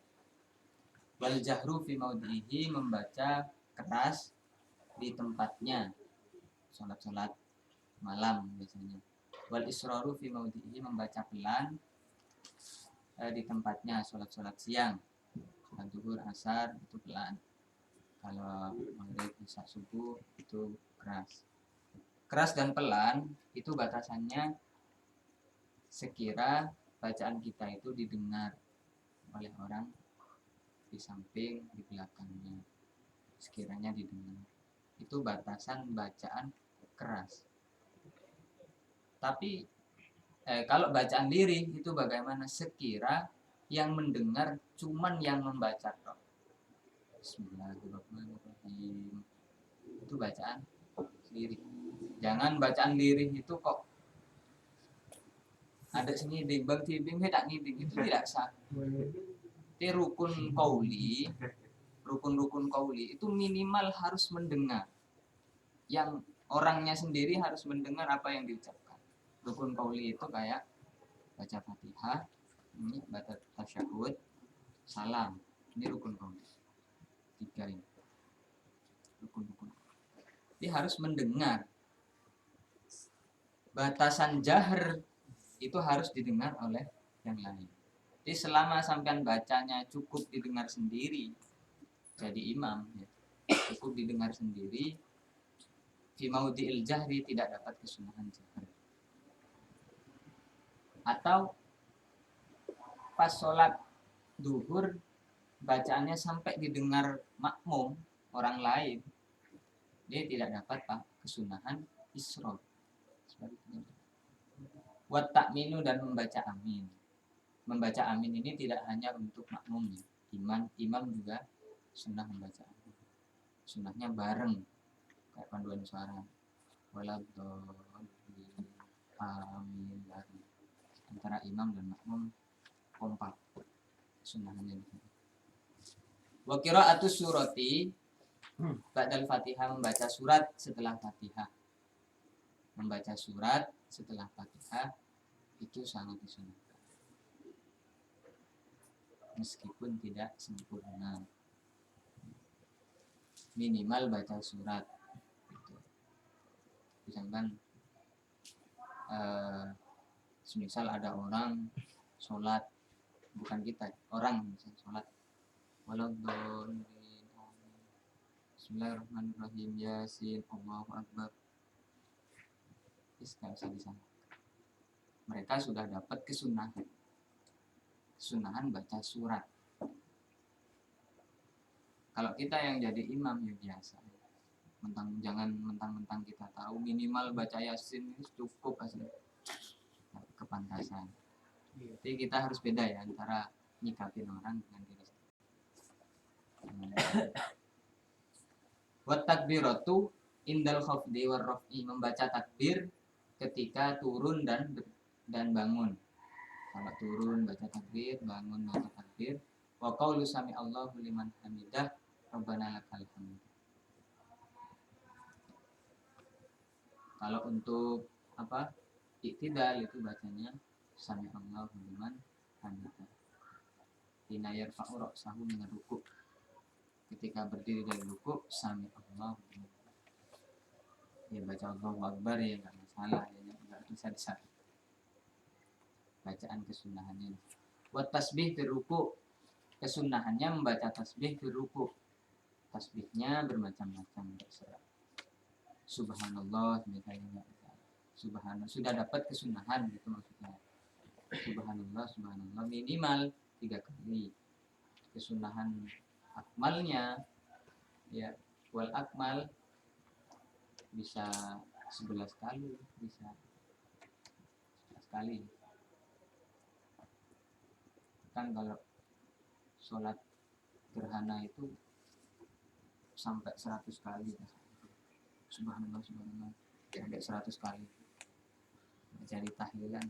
Wal jahru fi maudhihi, membaca keras di tempatnya. Salat-salat malam biasanya. Wal israru fi maudhihi, membaca pelan di tempatnya. Salat-salat siang, salat zuhur, asar itu pelan. Kalau maghrib, isya, subuh itu keras. Keras dan pelan itu batasannya sekira bacaan kita itu didengar oleh orang di samping, di belakangnya. Sekiranya didengar. Itu batasan bacaan keras. Tapi kalau bacaan lirih itu bagaimana? Sekira yang mendengar cuman yang membaca. Bismillahirrahmanirrahim. Itu bacaan lirih. Jangan bacaan lirih itu kok ada sini bang tibing tak ngiding, itu tidak sah. Itu rukun kauli itu minimal harus mendengar. Yang orangnya sendiri harus mendengar apa yang diucapkan. Rukun kauli itu kayak baca Fatihah, baca tasyahud, salam. Ini rukun kauli. 3 ini. Rukun. Dia harus mendengar. Batasan jahr itu harus didengar oleh yang lain. Jadi selama sampean bacanya cukup didengar sendiri, jadi imam ya. Cukup didengar sendiri, fi maudhi'il jahri, tidak dapat kesunahan jahr. Atau pas sholat duhur bacaannya sampai didengar makmum orang lain, dia tidak dapat kesunahan isra. Wat ta'minu, dan membaca amin. Membaca amin ini tidak hanya untuk makmum ya. Imam juga sunnah membaca amin. Sunnahnya bareng kayak panduan suara. Waladhdallin amin, bareng. Antara imam dan makmum kompak sunnahnya. Wa qira'atus surati ba'dal Fatihah, membaca surat setelah Fatihah. Membaca surat setelah Fatihah itu sangat disunahkan. Meskipun tidak sempurna. Minimal baca surat. Gitu. Misalkan semisal ada orang sholat, bukan kita, orang misalnya sholat. Waladhdallin. Bismillahirrahmanirrahim. Yasin. Allahu Akbar. Nggak usah di sana. Mereka sudah dapat kesunahan baca surat. Kalau kita yang jadi imam ya biasa. Jangan mentang-mentang kita tahu, minimal baca Yasin ini cukup asli. Kepantasan. Jadi kita harus beda ya antara nyikapin orang dengan diri sendiri. Wat takbiratu indal khafdi war raf'i, membaca takbir ketika turun dan bangun. Kalau turun baca takbir, bangun baca takbir. Wa qaulu sami Allahu liman hamidah, rabbana lakal hamd. Kalau untuk iktidal itu bacanya sami Allahu liman hamidah. Hina yarfa'u ra'sahu min ruku'. Ketika berdiri dari ruku', sami Allahu liman. Ya baca Allahu Akbar ya, enggak masalah ya, enggak bisa disana. Bacaan kesunahannya. Wa tasbih fi ruku', kesunahannya membaca tasbih fi ruku'. Tasbihnya bermacam-macam, terserah. Subhanallah misalnya, subhanallah sudah dapat kesunahan gitu maksudnya. Subhanallah minimal 3 kali. Kesunahan akmalnya ya, wal akmal bisa 11 kali, bisa 11 kali. Kan kalau sholat gerhana itu sampai 100 kali. Subhanallah sampai 100 kali. Jadi tahlilan.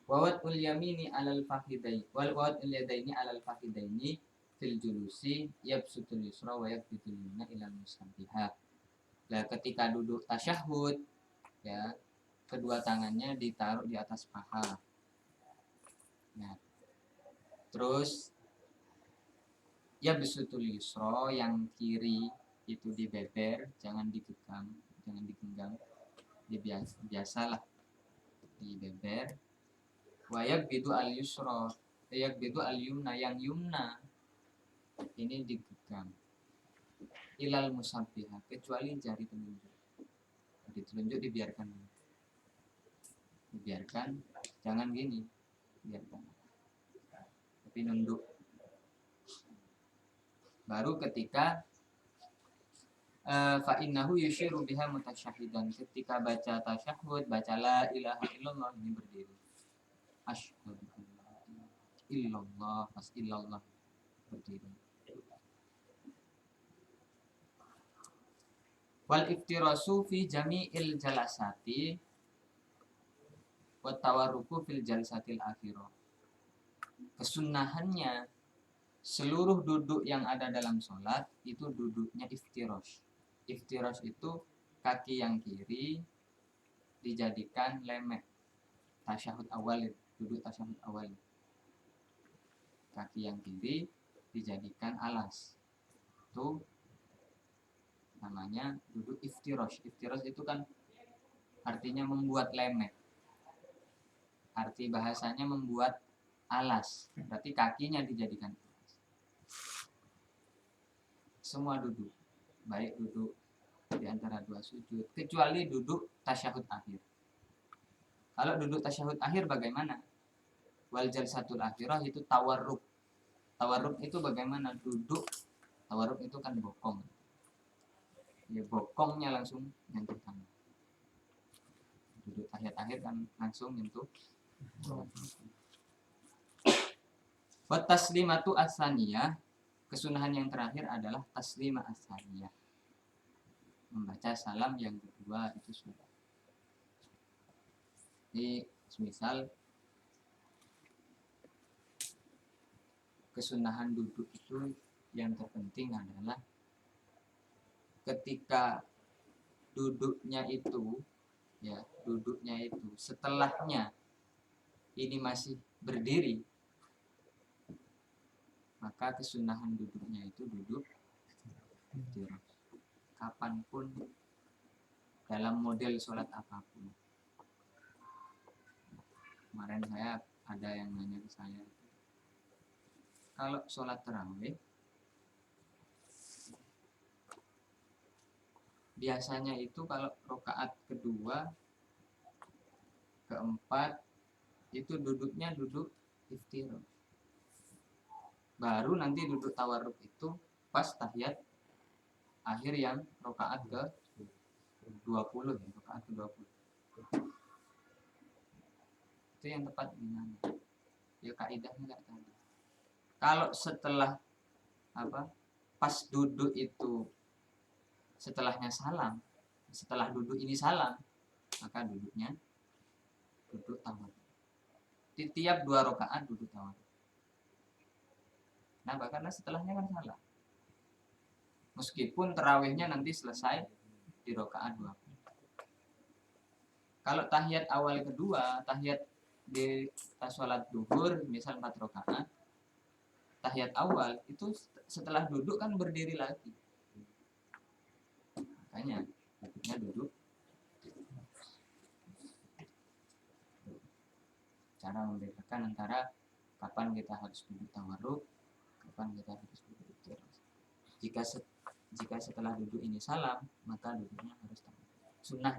Wawat ul yamini alal fakhidaini wal wawat ul yadaini alal fakhidaini, fil julusi yabsutul yusra wa yaqbidul yumna ilal musabbiha. Nah, ketika duduk tasyahud ya, kedua tangannya ditaruh di atas paha. Nah, terus yabsutul yusra yang kiri itu dibeber, jangan digenggam, jangan digenggam. Biasalah dibeber. Wa yaqbidu al yusra, yaqbidu al yumna, yang yumna ini digenggam. Ilal musabbiha, kecuali jari telunjuk. Jari telunjuk dibiarkan, jangan gini, biarkan, tapi nunduk. Baru ketika fa innahu yushiru biha mutasyahidan, ketika baca tasyahud, baca la ilaha illallah, ini berdiri. Asyhadu an la ilaha illallah, pas illallah berdiri. Wal iftirasu fi jami'il jalasati wa tawarruku fil jalsatil akhirah. Kesunahannya seluruh duduk yang ada dalam sholat itu duduknya iftirash. Iftirash itu kaki yang kiri dijadikan lemek. Tasyahud awal, duduk tasyahud awal. Kaki yang kiri dijadikan alas. Itu namanya duduk iftirash. Iftirash itu kan artinya membuat lemek. Arti bahasanya membuat alas. Berarti kakinya dijadikan alas. Semua duduk, baik duduk di antara dua sujud, kecuali duduk tasyahud akhir. Kalau duduk tasyahud akhir bagaimana? Wal jalsatul akhirah itu tawarruk. Tawarruk itu bagaimana? Duduk, tawarruk itu kan bokong. Ya bokongnya langsung nyentuh tangan. Duduk tahiyat akhir kan langsung nyentuh. Wa taslimatu as-saniyah, kesunahan yang terakhir adalah taslimah as-saniyah. Membaca salam yang kedua itu sudah. Jadi misal kesunahan duduk itu yang terpenting adalah ketika duduknya itu setelahnya ini masih berdiri, maka kesunahan duduknya itu duduk kapanpun dalam model sholat apapun. Kemarin ada yang nanya ke saya, kalau sholat tarawih biasanya itu kalau rakaat kedua, keempat itu duduknya duduk iftirash. Baru nanti duduk tawarruk itu pas tahiyat akhir yang rakaat ke 20, rakaat ke 20. Itu yang tepat gimana? Ya kaidahnya enggak tadi. Kalau setelah pas duduk itu setelahnya salam, setelah duduk ini salam, maka duduknya duduk tawarruk. Di tiap 2 rakaat duduk tawarruk. Nah, karena setelahnya kan salam. Meskipun tarawihnya nanti selesai di rakaat 20. Kalau tahiyat awal kedua, tahiyat di sholat duhur misal 4 rakaat, tahiyat awal itu setelah duduk kan berdiri lagi. Makanya duduknya duduk. Cara membedakan antara kapan kita harus duduk tawarruk, kapan kita harus duduk iftirash. Jika setelah duduk ini salam, maka duduknya harus tawarruk. Sunnah.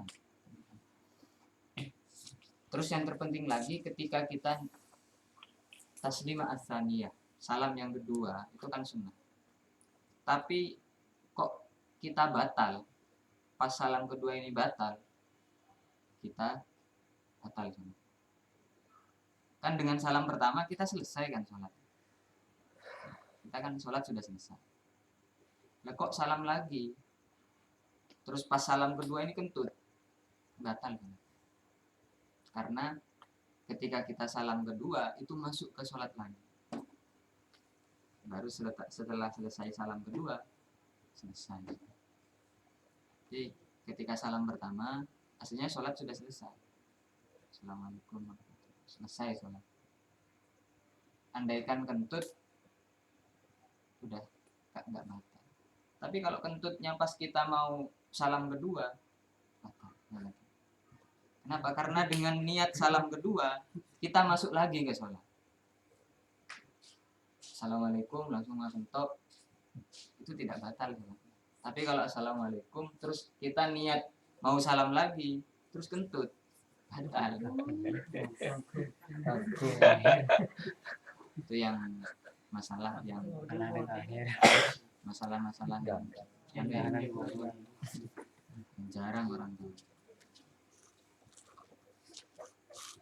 Terus yang terpenting lagi ketika kita taslimah as-saniyah, salam yang kedua, itu kan sunnah. Tapi kok kita batal, pas salam kedua ini batal, kita batal sunnah. Kan dengan salam pertama kita selesai kan sholat. Kita kan sholat sudah selesai. Lah kok salam lagi? Terus pas salam kedua ini kentut, batal kan? Karena ketika kita salam kedua itu masuk ke sholat lagi. baru setelah selesai salam kedua selesai. Jadi ketika salam pertama aslinya sholat sudah selesai. Assalamualaikum, selesai sholat. Andaikan kentut udah nggak batal. Tapi kalau kentutnya pas kita mau salam kedua batal. Kenapa? Karena dengan niat salam kedua kita masuk lagi ke sholat. Assalamualaikum langsung top, itu tidak batal. Tapi kalau assalamualaikum terus kita niat mau salam lagi terus kentut batal. Itu yang masalah yang masalah-masalah yang jarang orang tahu.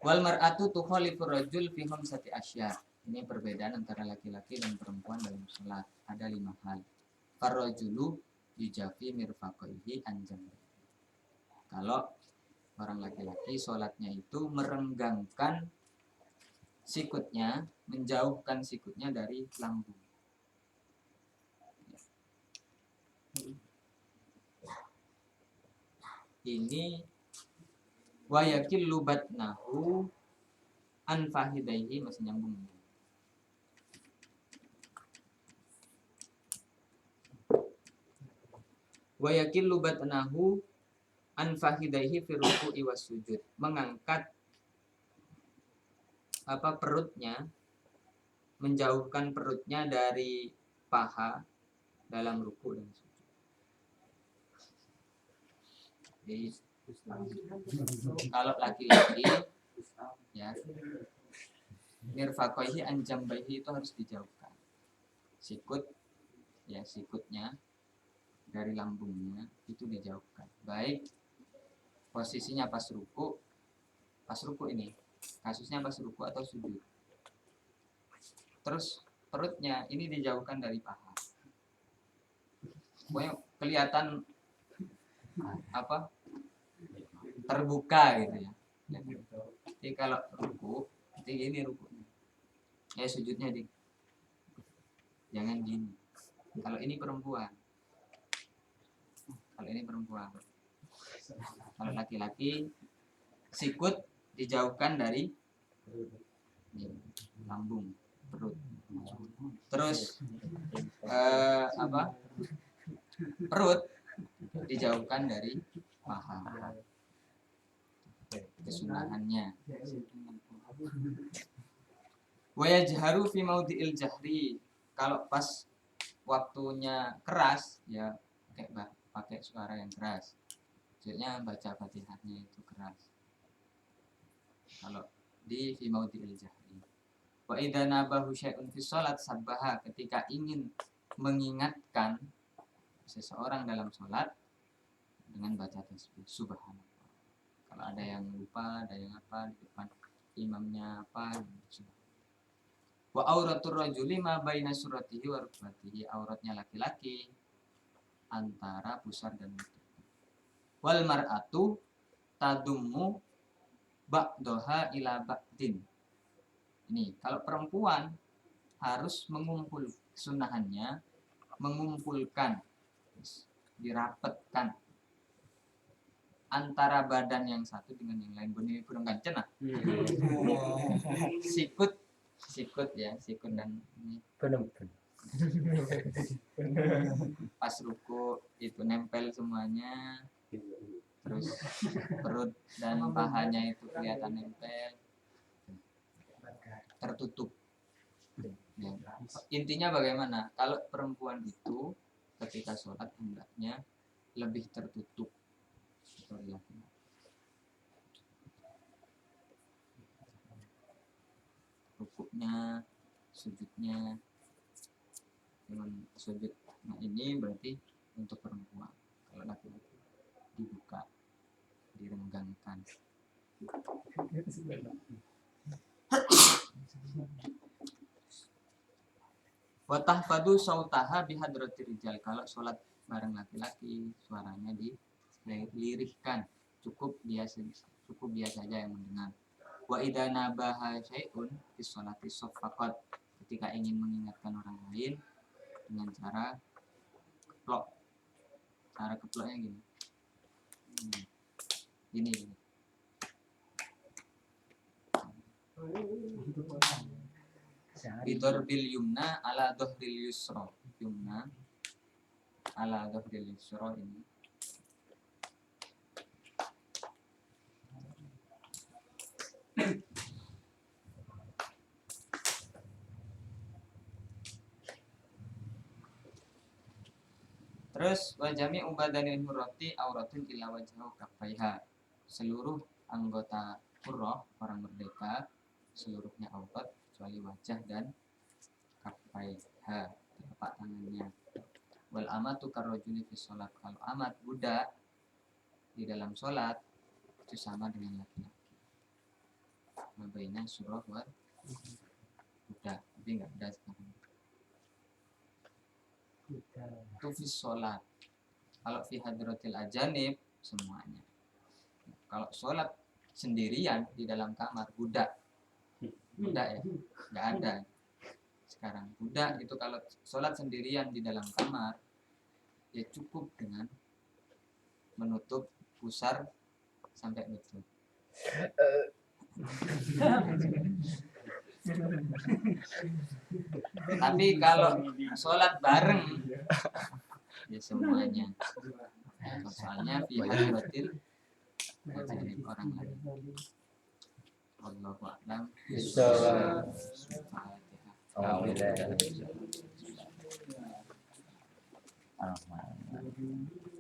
Wal mar'atu tukhalifur rajul fi khamsati asya. Ini perbedaan antara laki-laki dan perempuan dalam sholat. Ada 5 hal. Farrajulu yujafi mirfaqaihi anjam. Kalau orang laki-laki sholatnya itu merenggangkan sikutnya, menjauhkan sikutnya dari lambung. Ini wa yakillu batnahu an fahidaihi, masih nyambung. Wa yakillu batnahu an fahidaihi fi ruku'i was sujud. Mengangkat perutnya, menjauhkan perutnya dari paha dalam ruku dan sujud. Jadi kalau laki-laki ya mirfaqaihi an jambaihi itu harus dijauhkan. Sikutnya dari lambungnya itu dijauhkan. Baik posisinya pas ruku ini kasusnya pas ruku atau sujud. Terus perutnya ini dijauhkan dari paha. Pokoknya kelihatan terbuka gitu ya. Jadi kalau ruku, ini rukunya. Sujudnya jangan gini. Kalau ini perempuan. Kalau laki-laki sikut dijauhkan dari lambung, perut. Terus perut dijauhkan dari paha. Kesunahannya. Wa yajharu fi maudhi'il jahri. Kalau pas waktunya keras ya pakai suara yang keras. Maksudnya baca Fatihahnya itu keras. Kalau di fi maudhi'il jahri. Wa idza nabahu syai'un fi shalat sabbaha, ketika ingin mengingatkan seseorang dalam sholat dengan baca tasbih subhanallah. Kalau ada yang lupa, ada yang di depan imamnya wa auratur rajuli ma baina suratihi wa rukbatihi. Auratnya laki-laki antara pusar dan lutut. Wal mar'atu tadummu ba'daha ila ba'din. Ini kalau perempuan harus sunahannya mengumpulkan, dirapetkan antara badan yang satu dengan yang lain. Bunyi kurang kancen lah. Sikut dan ini. Pas ruku itu nempel semuanya. Terus perut dan pahanya itu kelihatan nempel, tertutup. Ya. Intinya bagaimana? Kalau perempuan itu ketika sholat hendaknya lebih tertutup. Rukuknya, sujudnya, dengan sujud. Nah ini berarti untuk perempuan. Kalau laki-laki dibuka, direnggangkan. Wa tahfadu sautaha bihadratir rijal. Kalau sholat bareng laki-laki, suaranya dilirihkan, cukup dia saja yang mendengar. Wa idza nabaha syai'un fi sholati shaffaqat. ketika ingin mengingatkan orang lain dengan cara keplok. Cara keploknya gini. Gini. Bidor bil yumna ala dhahril yusra. Yumna ala dhahril yusra ini. Terus wajami ubadanil hurrati auratun illa wajhahu kaffaiha. Seluruh anggota hurrah, orang merdeka, seluruhnya aurat kecuali wajah dan kaffaiha, telapak tangannya. Wal amatu karrajuli fi sholat. Kalau amat budak di dalam sholat itu sama dengan laki-laki. Mabaina surah wal budak, tapi nggak ada sekarang. Itu fi sholat. Kalau fi hadratil ajanib semuanya. Kalau sholat sendirian di dalam kamar budak ya, nggak ada sekarang. Budak itu kalau sholat sendirian di dalam kamar ya cukup dengan menutup pusar sampai lutut. Tapi kalau sholat bareng ya semuanya. Soalnya fi hadratil ajanib orang lain. Wallahu a'lam. Bismillah. Fatihah. Alhamdulillah.